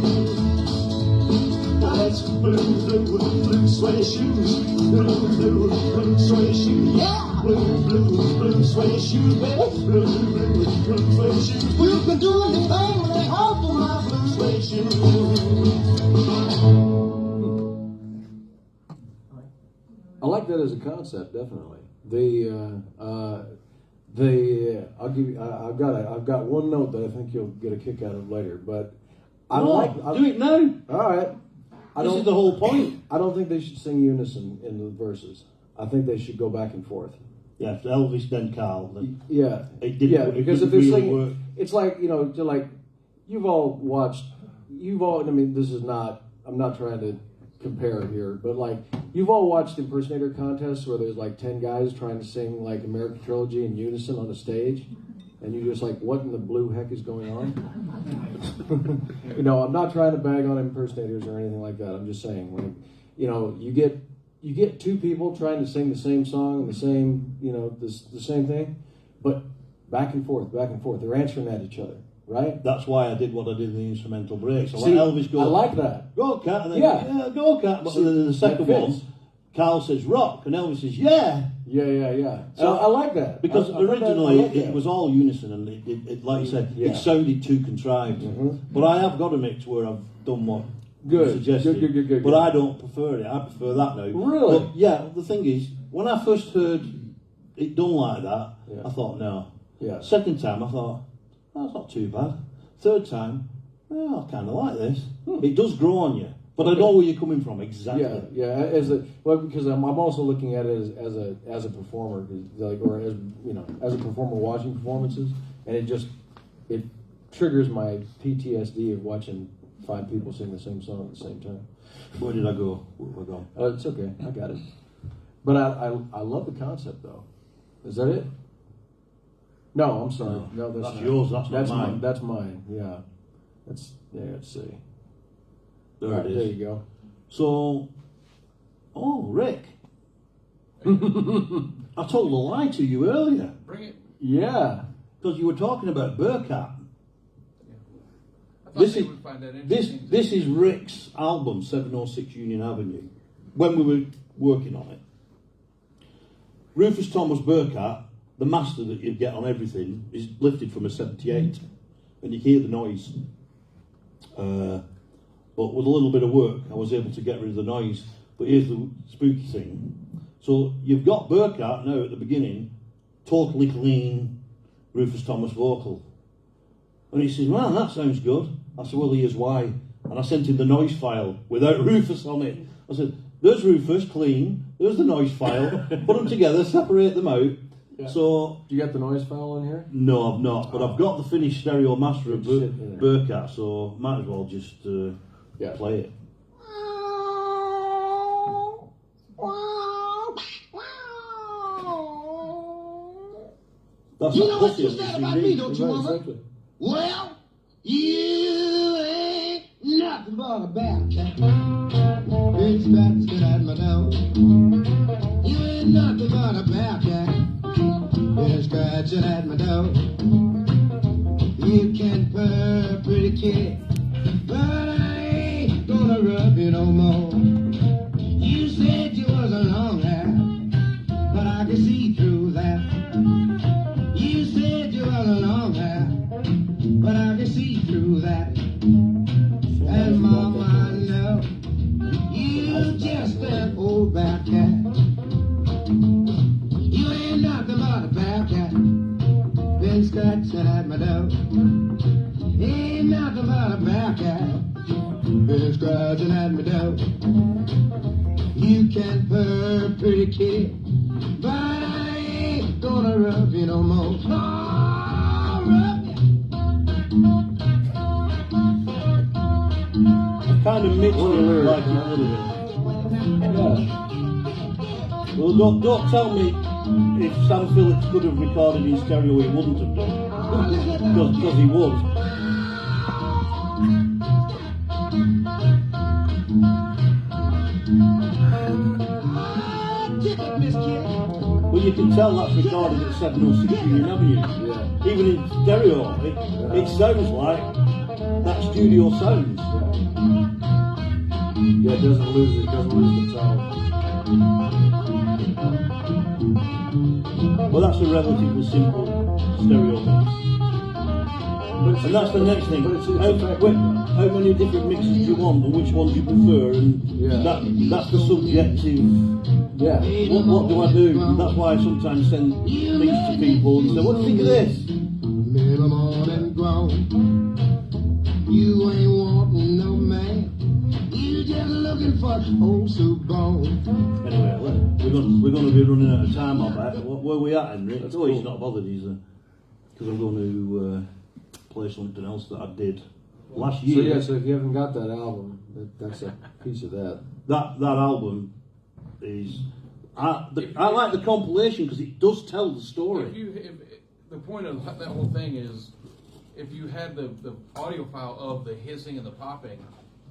Now that's blue, blue, blue suede shoes. Blue, blue, blue suede shoes. Yeah! Blue, blue, blue suede shoes, baby. Blue, blue, blue suede shoes. Well, you can do anything with the all of my blue suede shoes. I like that as a concept, definitely. I'll give you. I've got one note that I think you'll get a kick out of later, but I do it now. All right. This is the whole point. I don't think they should sing unison in the verses. I think they should go back and forth. Yeah, if Elvis then Carl. Then Yeah, it didn't, because it if they're really singing, work. it's like you've all watched. I mean, this is not. I'm not trying to compare here, but like you've all watched impersonator contests where there's like 10 guys trying to sing like American Trilogy in unison on a stage, and you're just like, what in the blue heck is going on? I'm not trying to bag on impersonators or anything like that. I'm just saying, like, you get two people trying to sing the same song and the same, the same thing, but back and forth. They're answering at each other. Right? That's why I did what I did in the instrumental breaks. I See, let Elvis go. I like that. Go, Cat. And then, Yeah. Go, Cat. But then the second that one, fits. Carl says rock, and Elvis says yeah. Yeah. So I like that. Because I thought originally I like it that. was all unison, and it like you said, Yeah. it sounded too contrived. Mhm. But I have got a mix where I've done what Good. you suggested. Good. But I don't prefer it. I prefer that now. Really? But yeah, the thing is, when I first heard it done like that, Yeah. I thought no. Yeah. Second time, I thought that's not too bad. Third time, I kind of like this. It does grow on you, but I know where you're coming from exactly. Yeah. Because I'm also looking at it as a performer, 'cause, like, or as a performer watching performances, and it triggers my PTSD of watching 5 people sing the same song at the same time. Where did I go? We're gone. It's okay, I got it. But I love the concept though. Is that it? No, I'm sorry. No, That's not. yours, that's not mine. That's mine. Yeah. Let's see. There All right, it is. there you go. So, Rick, I told a lie to you earlier Bring it. Yeah. because you were talking about Burkhardt. I thought This they is would find that this interesting. this is Rick's album, 706 Union Avenue. When we were working on it, Rufus Thomas Burkhardt, the master that you'd get on everything, is lifted from a 78, and you hear the noise. But with a little bit of work, I was able to get rid of the noise. But here's the spooky thing. So you've got Burkhardt now at the beginning, totally clean Rufus Thomas vocal. And he says, well, that sounds good. I said, well, here's why. And I sent him the noise file without Rufus on it. I said, there's Rufus, clean. There's the noise file. Put them together, separate them out. Yeah. So, Do you got the noise file in here? no, I've not. But I've got the finished stereo master of It's sitting in there. Burkhardt, so might as well just Yeah. play it. That's You that know what pussy you on said the about CD. me, don't you, Right, mama? exactly. Well, you ain't nothing but a bad cat. Been scratching at my nose. You ain't nothing but a bad cat. Been scratching at my nose. You can purr, pretty kid, but I ain't gonna rub you no more. You said you was a long hair, but I can see through that. You said you was a long hair, but I can see through that. And mama, I know you just an old bad cat. You ain't nothing but a bad cat. Been scratching at my door. Ain't nothing but a bad cat. Been scratching at my door. You can purr, pretty kid, but I ain't gonna rub you no more. Oh, rub you. I kind of mixed it What a lyric. like a little bit. Yeah. Well, don't tell me if Sam Phillips could have recorded in stereo, he wouldn't have done. Because he would. Get it, Miss Kitty. Well, you can tell that's recorded at 706 Union Avenue. Yeah. Even in stereo, it sounds like that studio sounds. Yeah, it doesn't lose the tone. Well, that's a relatively simple stereo mix. And that's the next thing. But it's How many different mixes do you want and which ones you prefer? And Yeah. that's the subjective. Yeah. What do I do? That's why I sometimes send things to people and say, what do you think of this? Middle morning grown. You ain't wanting no man. You just looking for old soup bone. Anyway, we're going to be running out of time on that. Where are we at, Henry? That's He's cool. not bothered, because I'm going to play something else that I did last So year. yeah, so if you haven't got that album, that's a piece of that. That album is. I like the compilation because it does tell the story. The point of that whole thing is, if you had the audio file of the hissing and the popping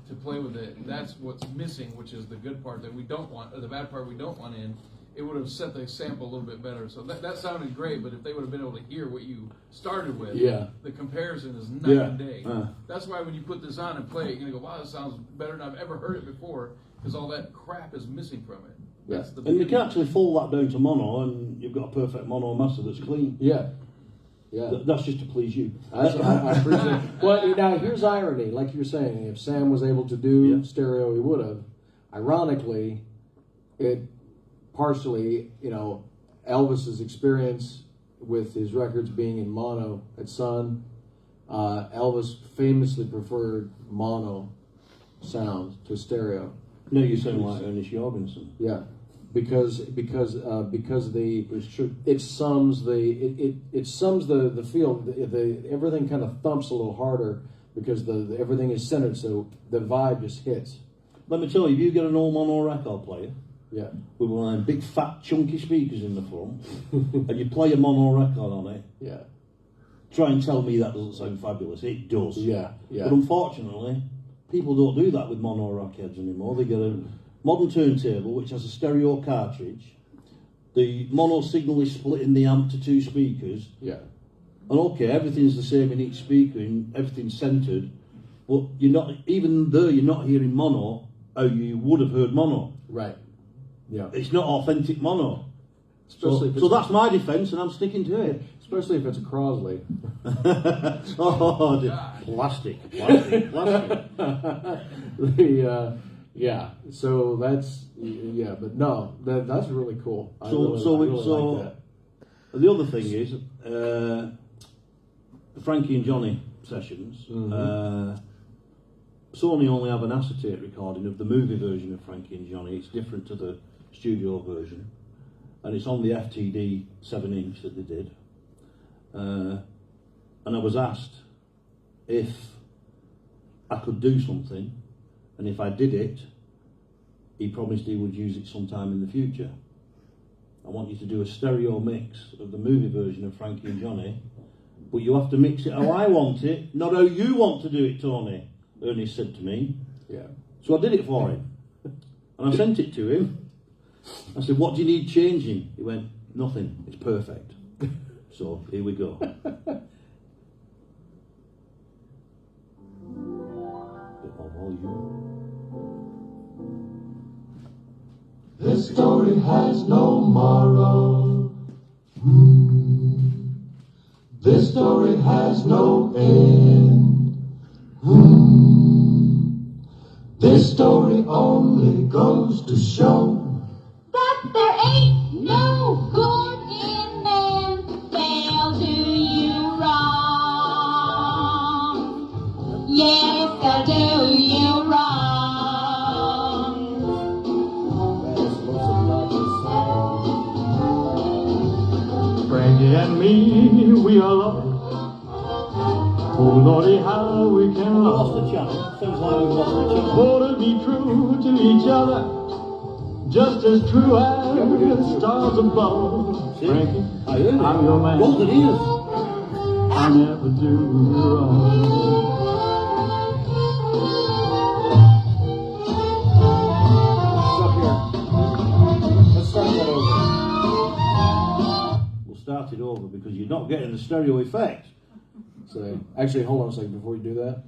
to play with it, that's what's missing, which is the good part that we don't want, or the bad part we don't want in. It would have set the sample a little bit better. So that sounded great, but if they would have been able to hear what you started with, Yeah. the comparison is night and day. Yeah. That's why when you put this on and play it, you're going to go, wow, this sounds better than I've ever heard it before, because all that crap is missing from it. That's the And you beauty. can actually fold that down to mono, and you've got a perfect mono master that's clean. Yeah. Yeah. That's just to please you. I appreciate it. Well, now here's irony. Like you're saying, if Sam was able to do stereo, he would have. Ironically, it partially, Elvis's experience with his records being in mono at Sun, Elvis famously preferred mono sound to stereo. No, you sound like Ernest Jorgensen. Yeah, because it sums the feel. The everything kind of thumps a little harder because the everything is centered, so the vibe just hits. Let me tell you, if you get an old mono record player Yeah, with one of them big fat chunky speakers in the front, and you play a mono record on it, yeah, try and tell me that doesn't sound fabulous. It does. yeah, yeah. But unfortunately, people don't do that with mono records anymore. They get a modern turntable which has a stereo cartridge. The mono signal is split in the amp to two speakers. Yeah, And okay, everything's the same in each speaker and everything's centered, but you're not, even though you're not hearing mono how you would have heard mono. right. Yeah, It's not authentic mono. especially if So it's, that's my defence and I'm sticking to it. especially if it's a Crosley. Oh, plastic. Yeah. So that's but no, that's really cool. I really like that. The other thing is the Frankie and Johnny sessions. Sony only have an acetate recording of the movie version of Frankie and Johnny. It's different to the studio version, and it's on the FTD 7-inch that they did. And I was asked if I could do something, and if I did it, he promised he would use it sometime in the future. I want you to do a stereo mix of the movie version of Frankie and Johnny, but you have to mix it how I want it, not how you want to do it, Tony, Ernest said to me. Yeah. So I did it for him. And I sent it to him. I said, what do you need changing? He went, nothing, it's perfect. So here we go. Bit more volume. This story has no moral. This story has no end. This story only goes to show that there ain't no good in them they'll do you wrong. Yes, they'll do you wrong. That is the most obnoxious song. Frankie and me, we are lovers. Oh Lordy, how we can We lost love. the channel. Sounds like we've lost the channel. For to be true to each other, just as true as the stars above. See? Frankie, I heard it. I'm your man. Golden ears. I never do you wrong. Suck over because you're not getting the stereo effect. So, actually, hold on a second before you do that.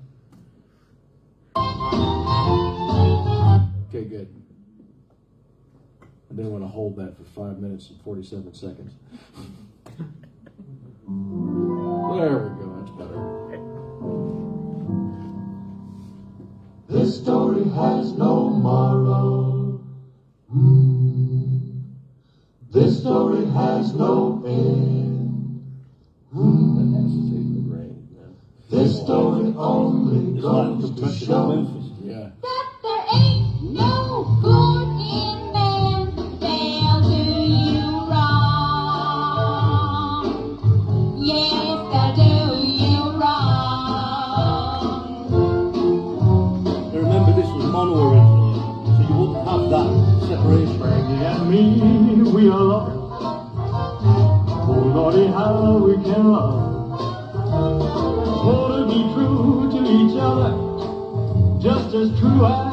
Okay, good. I didn't want to hold that for 5 minutes and 47 seconds. There we go, that's better. This story has no moral. This story has no end. That has to take the rain. This story only It's like goes to compressed show Memphis. Yeah. That there ain't no good in man, they'll do you wrong. Yes, they'll do you wrong. Now remember, this was mono originally, so you wouldn't have that separation. Frankie and me, we are lovers. Oh Lordy, how we can love. Oh, to be true to each other, just as true as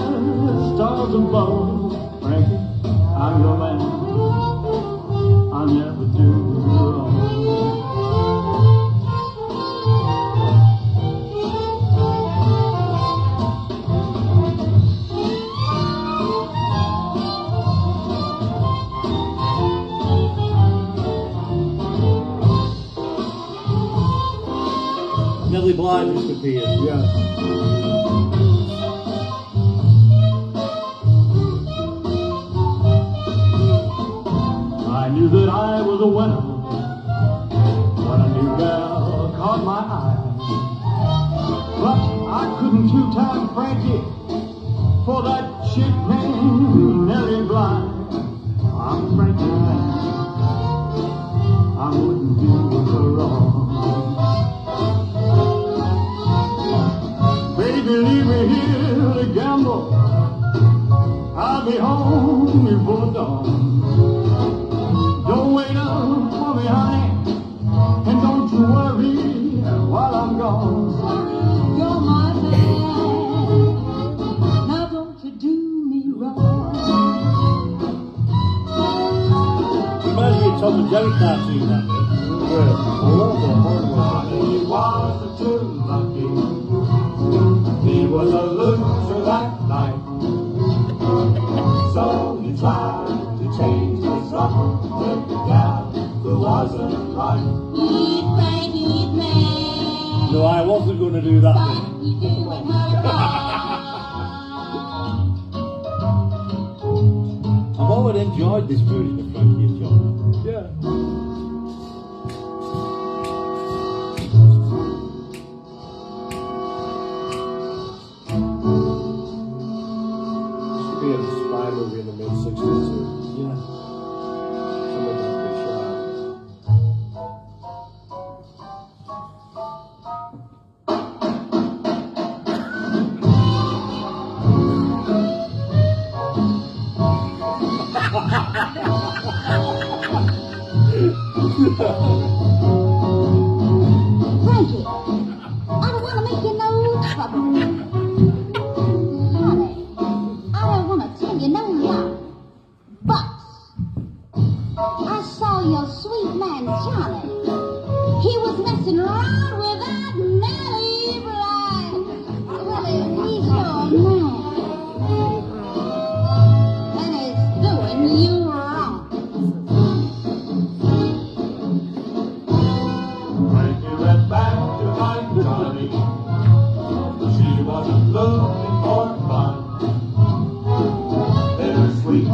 stars above. Frankie, I'm your man. I'll never do you wrong. Nellie Bly just appeared. Yeah. I knew that I was a winner when a new girl caught my eye. But I couldn't two-time Frankie for that chick named Nellie Bly. I'm Frankie man, I wouldn't do her wrong. Baby, leave me here to gamble. I'll be home before dawn. Don't wait up for me, honey, and don't you worry while I'm gone. You're my man, now don't you do me wrong. Reminds me of Tom and Jerry cartoon, that bit. Good. I love that hard one. He wasn't too lucky. He was a loser that night. So he tried to change his luck with the gal who wasn't right. He's Frankie's man, No, I wasn't going to do that bit. but he's doing her wrong. I've always enjoyed this version of Frankie and John. Yeah. Should be a spy movie in the mid-60s, too. Yeah. Somebody has to be shot. Frankie, I don't want to make you no trouble. Honey, I don't want to tell you no lie. But I saw your sweet man Johnny. He was messing around with that Nellie Bly. Well, if he's your man, then he's doing you wrong. Frankie went back to find Johnny. She wasn't looking for fun. Bittersweet,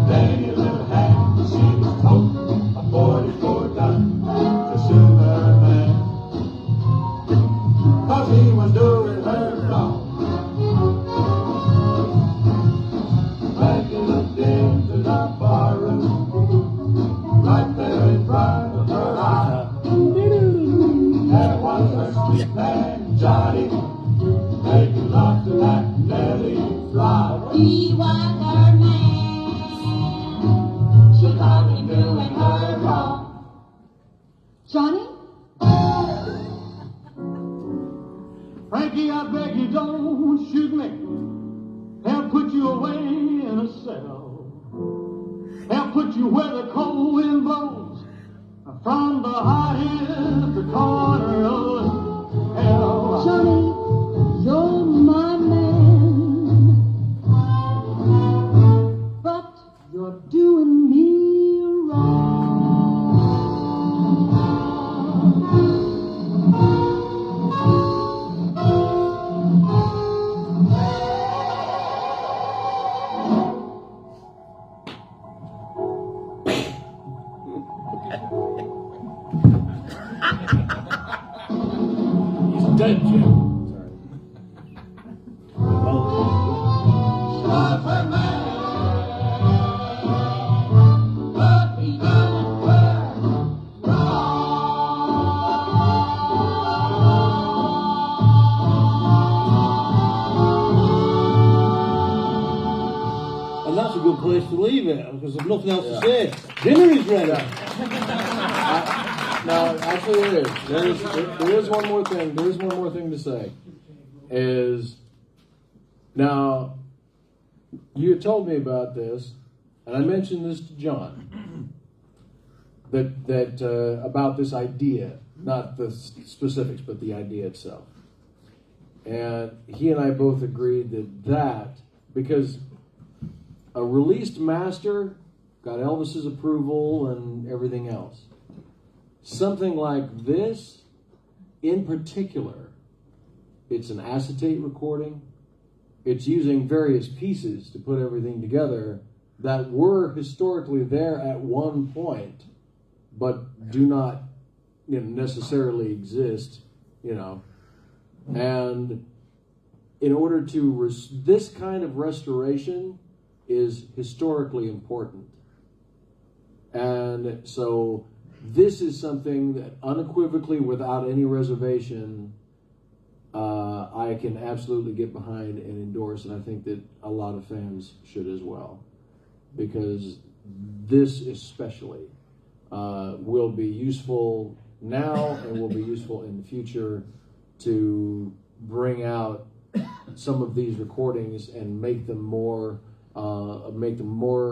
Danny little hand. She was toting a 44 gun to soothe her man. 'Cause he was doing her wrong. Frankie looked into the barroom, right there in front of her eye. There was her sweet man, Johnny, making love to that Nellie Bly. He was her man. She caught him doing her wrong. Johnny? Frankie, I beg you don't shoot me. They'll put you away in a cell. They'll put you where the cold wind blows. from the hottest corner of hell. Johnny, you're my man, but you're doing me wrong. He's dead, Jim. Sorry. And that's a good place to leave it because there's nothing else to say. Dinner is ready. No, actually, it is. There is one more thing. There is one more thing to say. Is now you had told me about this, and I mentioned this to John. That about this idea, not the specifics, but the idea itself. And he and I both agreed that because a released master got Elvis's approval and everything else. Something like this, in particular, it's an acetate recording. It's using various pieces to put everything together that were historically there at one point, but do not, necessarily exist, And in order to this kind of restoration is historically important, and so. This is something that unequivocally, without any reservation, I can absolutely get behind and endorse, and I think that a lot of fans should as well, because this especially will be useful now and will be useful in the future to bring out some of these recordings and make them more listenable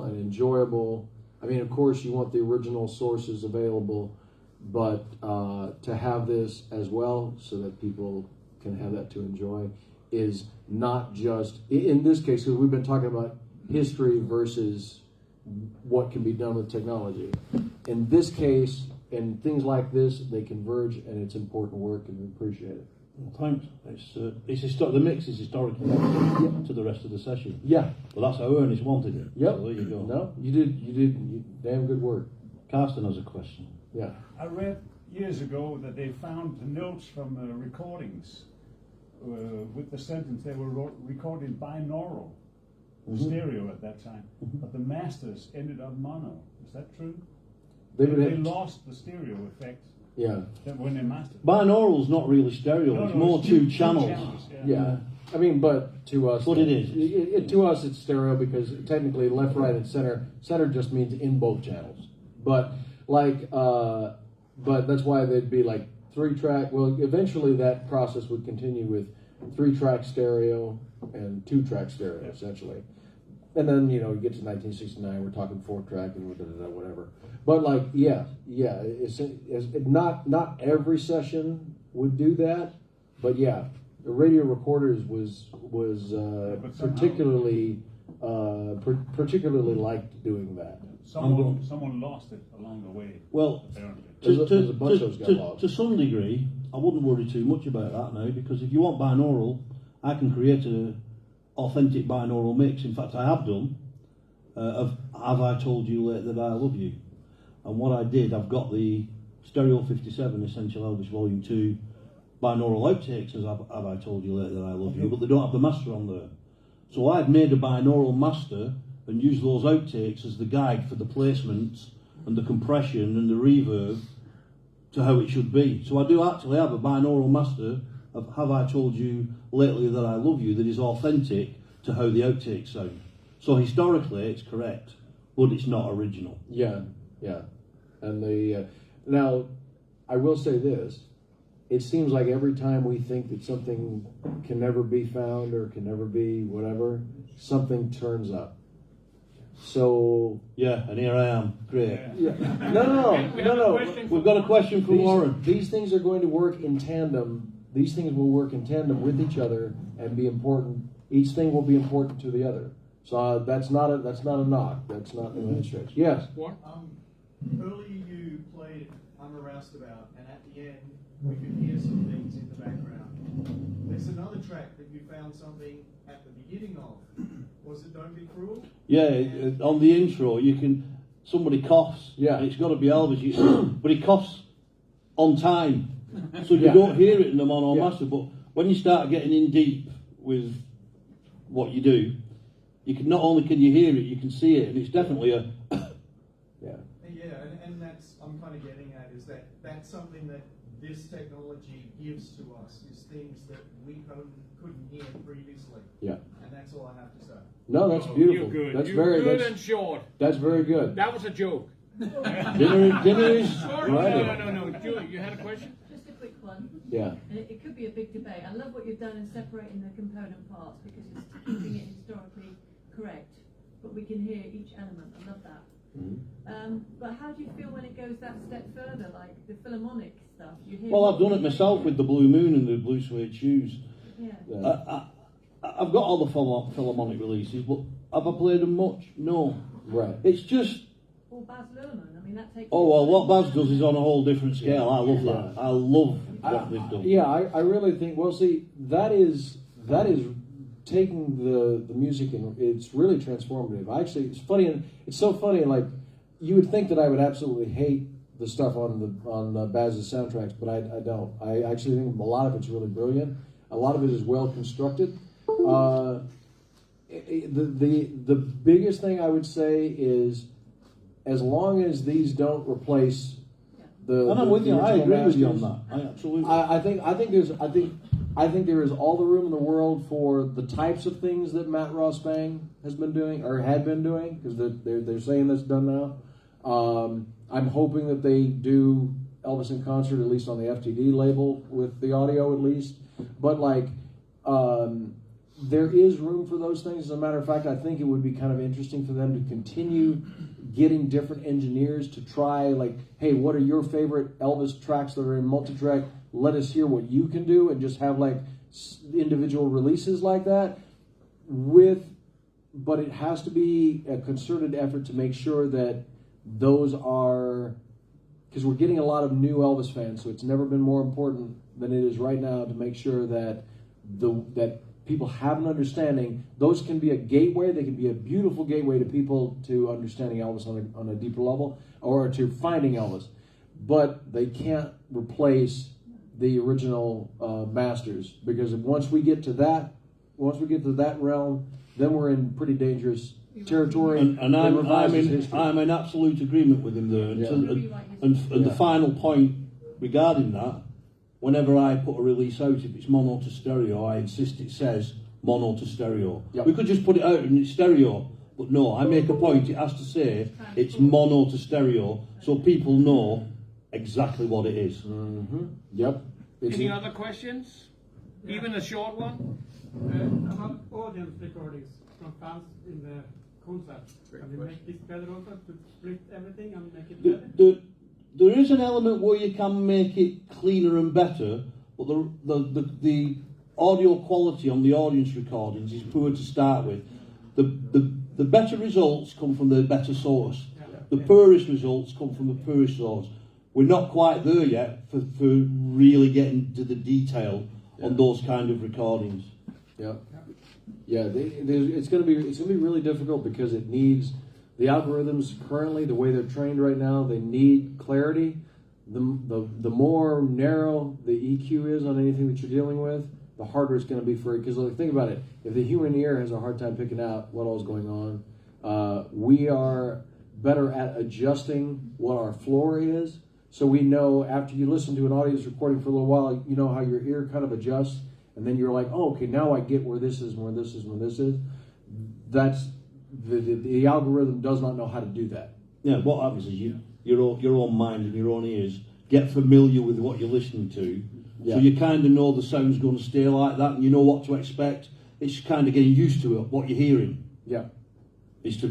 and enjoyable. I mean, of course, you want the original sources available, but to have this as well so that people can have that to enjoy is not just, in this case, because we've been talking about history versus what can be done with technology. In this case, and things like this, they converge, and it's important work, and we appreciate it. Well, thanks. It's the mix is historical to the rest of the session. Yeah. Well, that's how Ernest wanted it. Yep. So there you go. No, you did damn good work. Carsten has a question. Yeah. I read years ago that they found the notes from recordings with the sentence. They were recorded binaural, stereo at that time, but the masters ended up mono. Is that true? They lost the stereo effect. Yeah. When they mastered. Binaural's not really stereo. It's more two channels. Yeah. I mean, but to us, But it is. To us, it's stereo because technically left, right, and center. Center just means in both channels. But but that's why they'd be like 3-track. Well, eventually that process would continue with 3-track stereo and 2-track stereo, essentially. And then, you get to 1969, we're talking 4-track and whatever. But it's not every session would do that, but yeah, the radio recorders was particularly liked doing that. Someone lost it along the way. Well, apparently. There's a bunch of those got lost. To some degree, I wouldn't worry too much about that now, because if you want binaural, I can create a authentic binaural mix. In fact, I have done of Have I Told You Lately That I Love You. And what I did, I've got the Stereo 57 Essential Elvis Volume 2 binaural outtakes as Have I Told You Lately That I Love You, but they don't have the master on there. So I've made a binaural master and used those outtakes as the guide for the placements and the compression and the reverb to how it should be. So I do actually have a binaural master of Have I Told You Lately That I Love You that is authentic to how the outtakes sound. So historically it's correct, but it's not original. Yeah. And now, I will say this. It seems like every time we think that something can never be found or can never be whatever, something turns up. So Yeah, and here I am. Great. Yeah. no. We've got a question from Warren. These things are going to work in tandem. These things will work in tandem with each other and be important. Each thing will be important to the other. So that's not a knock. That's not any stretch. Yes. What? Earlier you played I'm a Roustabout, and at the end we could hear some things in the background. There's another track that you found something at the beginning of. Was it Don't Be Cruel? Yeah, on the intro, somebody coughs. Yeah. It's got to be Elvis, but he coughs on time, so you Yeah. don't hear it in the mono Yeah. master. But when you start getting in deep with what you do, you can not only can you hear it, you can see it, and it's definitely a. Yeah. Yeah, and that's I'm kind of getting at is that that's something that this technology gives to us is things that we couldn't hear previously. Yeah. And that's all I have to say. No, that's beautiful. You're good. That's You're very good that's, and short. that's very good. That was a joke. Dinner is right. No. Julie, you had a question? Just a quick one. Yeah. And it could be a big debate. I love what you've done in separating the component parts because it's keeping it historically correct. But we can hear each element. I love that. But how do you feel when it goes that step further, like the Philharmonic stuff? You hear Well, I've done it myself with the Blue Moon and the Blue Suede Shoes. Yeah. I've got all the Philharmonic releases, but have I played them much? No. Right. It's just. Or Baz Luhrmann. I mean, that takes. Oh well, what Baz does is on a whole different scale. I love that. I love what they've done. Yeah, I really think. Well, see, that is taking the music and it's really transformative. Actually, it's funny and it's so funny. Like you would think that I would absolutely hate the stuff on Baz's soundtracks, but I don't. I actually think a lot of it's really brilliant. A lot of it is well constructed. The biggest thing I would say is, as long as these don't replace the. And I'm with you. I original agree with you on masters, that. I absolutely. I think there is all the room in the world for the types of things that Matt Ross Bang has been doing or had been doing, because they're saying that's done now. I'm hoping that they do Elvis in concert, at least on the FTD label, with the audio at least. But there is room for those things. As a matter of fact, I think it would be kind of interesting for them to continue getting different engineers to try, like, hey, what are your favorite Elvis tracks that are in multi-track? Let us hear what you can do, and just have like individual releases like that. But it has to be a concerted effort to make sure that those are, because we're getting a lot of new Elvis fans, so it's never been more important than it is right now to make sure that that people have an understanding. Those can be a gateway. They can be a beautiful gateway to people to understanding Elvis on a deeper level, or to finding Elvis. But they can't replace the original masters, because once we get to that realm, then we're in pretty dangerous territory. And that revises history. I'm in absolute agreement with him there. And the final point regarding that, whenever I put a release out, if it's mono to stereo, I insist it says mono to stereo. Yep. We could just put it out in stereo, but no, I make a point, it has to say it's mono to stereo, so people know exactly what it is. Mm-hmm. Yep. Any other questions? Even a short one? About audience recordings from fans in the concert. Can we make this better also to split everything and make it better? There is an element where you can make it cleaner and better, but the audio quality on the audience recordings is poor to start with. The better results come from the better source. The poorest results come from the poorest source. We're not quite there yet for really getting to the detail on those kind of recordings. Yeah. It's going to be really difficult, because it needs the algorithms currently, the way they're trained right now. They need clarity. The more narrow the EQ is on anything that you're dealing with, the harder it's going to be for it. Because think about it: if the human ear has a hard time picking out what all's going on, we are better at adjusting what our floor is. So we know after you listen to an audience recording for a little while, you know how your ear kind of adjusts, and then you're like, oh, okay, now I get where this is and where this is and where this is. That's the algorithm does not know how to do that. Yeah, what happens is your own mind and your own ears get familiar with what you're listening to, so you kind of know the sound's going to stay like that, and you know what to expect. It's kind of getting used to it, what you're hearing. Yeah. is to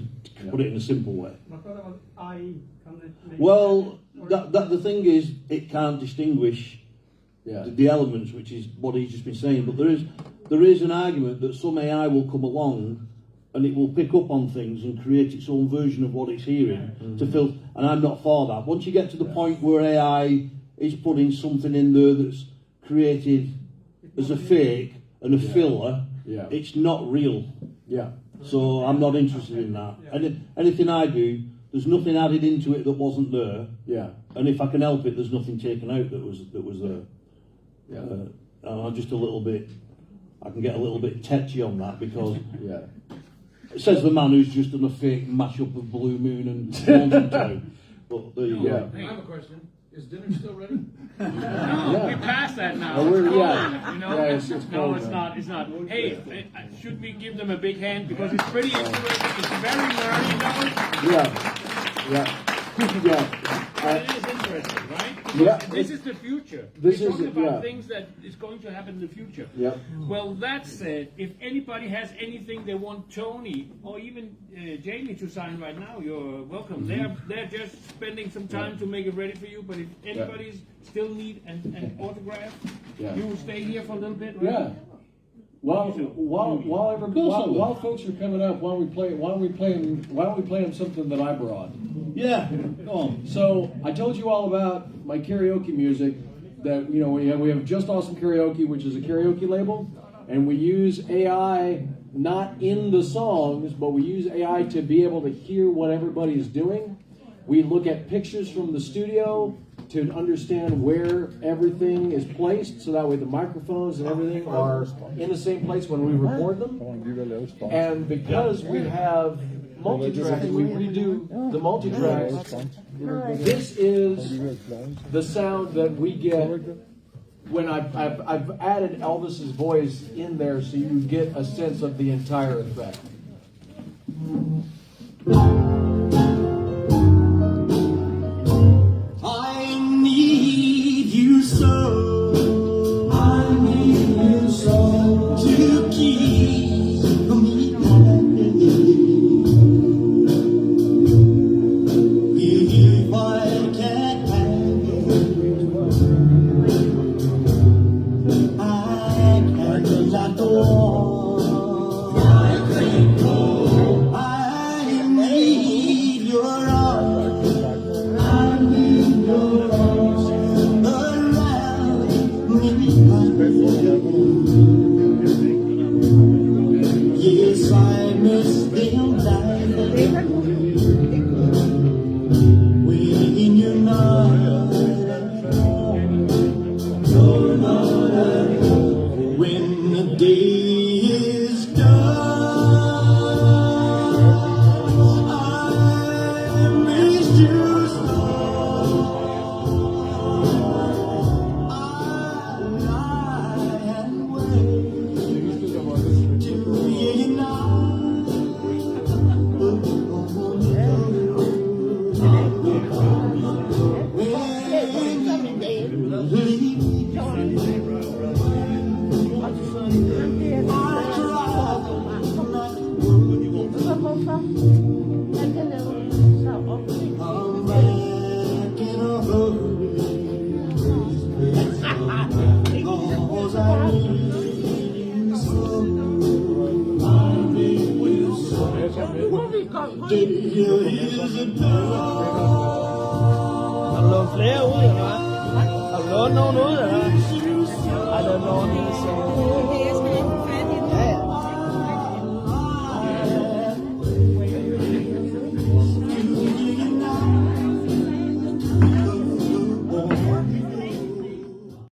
put it in a simple way. But what about AI? Can it make Well, or- that the thing is, it can't distinguish Yeah. the elements, which is what he's just been saying. But there is an argument that some AI will come along and it will pick up on things and create its own version of what it's hearing to fill. And I'm not for that. Once you get to the point where AI is putting something in there that's created as a fake and a filler, Yeah. it's not real. Yeah. So I'm not interested in that. Anything I do, there's nothing added into it that wasn't there. Yeah. And if I can help it, there's nothing taken out that was there. Yeah. I'm just a little bit. I can get a little bit tetchy on that because Yeah. it says the man who's just done a fake mashup of Blue Moon and Golden Town. But there you go. I have a question. Is dinner still ready? Yeah. We passed that now. Oh, we're- It's yeah. cold, you know? Yeah, it's no, cold it's now. not. It's not. Hey, should we give them a big hand because it's pretty interesting. It's very nerdy, though. Yeah. Yeah. Yeah. But it is interesting, right? Because Yeah. this is the future. This We're is talking it, about yeah. things that is going to happen in the future. Yep. Well, that said, if anybody has anything they want Tony or even Jamie to sign right now, you're welcome. They're just spending some time to make it ready for you. But if anybody's still need an autograph, Yeah. you will stay here for a little bit, right? Yeah. While folks are coming up, why don't we play them something that I brought? Yeah. Go on. So I told you all about my karaoke music. That we have Just Awesome Karaoke, which is a karaoke label, and we use AI not in the songs, but we use AI to be able to hear what everybody's doing. We look at pictures from the studio to understand where everything is placed, so that way the microphones and everything are in the same place when we record them. And because we have multi-tracks, we redo the multi-tracks. This is the sound that we get when I've added Elvis's voice in there, so you get a sense of the entire effect. I need you so. I need you so to keep me happy. If I can't have you, I cannot go on. I can't go. I need your arms. I need your arms around me. Yes, I miss them like when you're not at home. You're not at home. When the day is done, I miss you so. I lie and wait to I'm back in a hurry. Cause I need you so. I need you so. There is a door. Har du lånt flere ud, eller hvad? Har du lånt nogen ud, eller hvad? Har du lånt en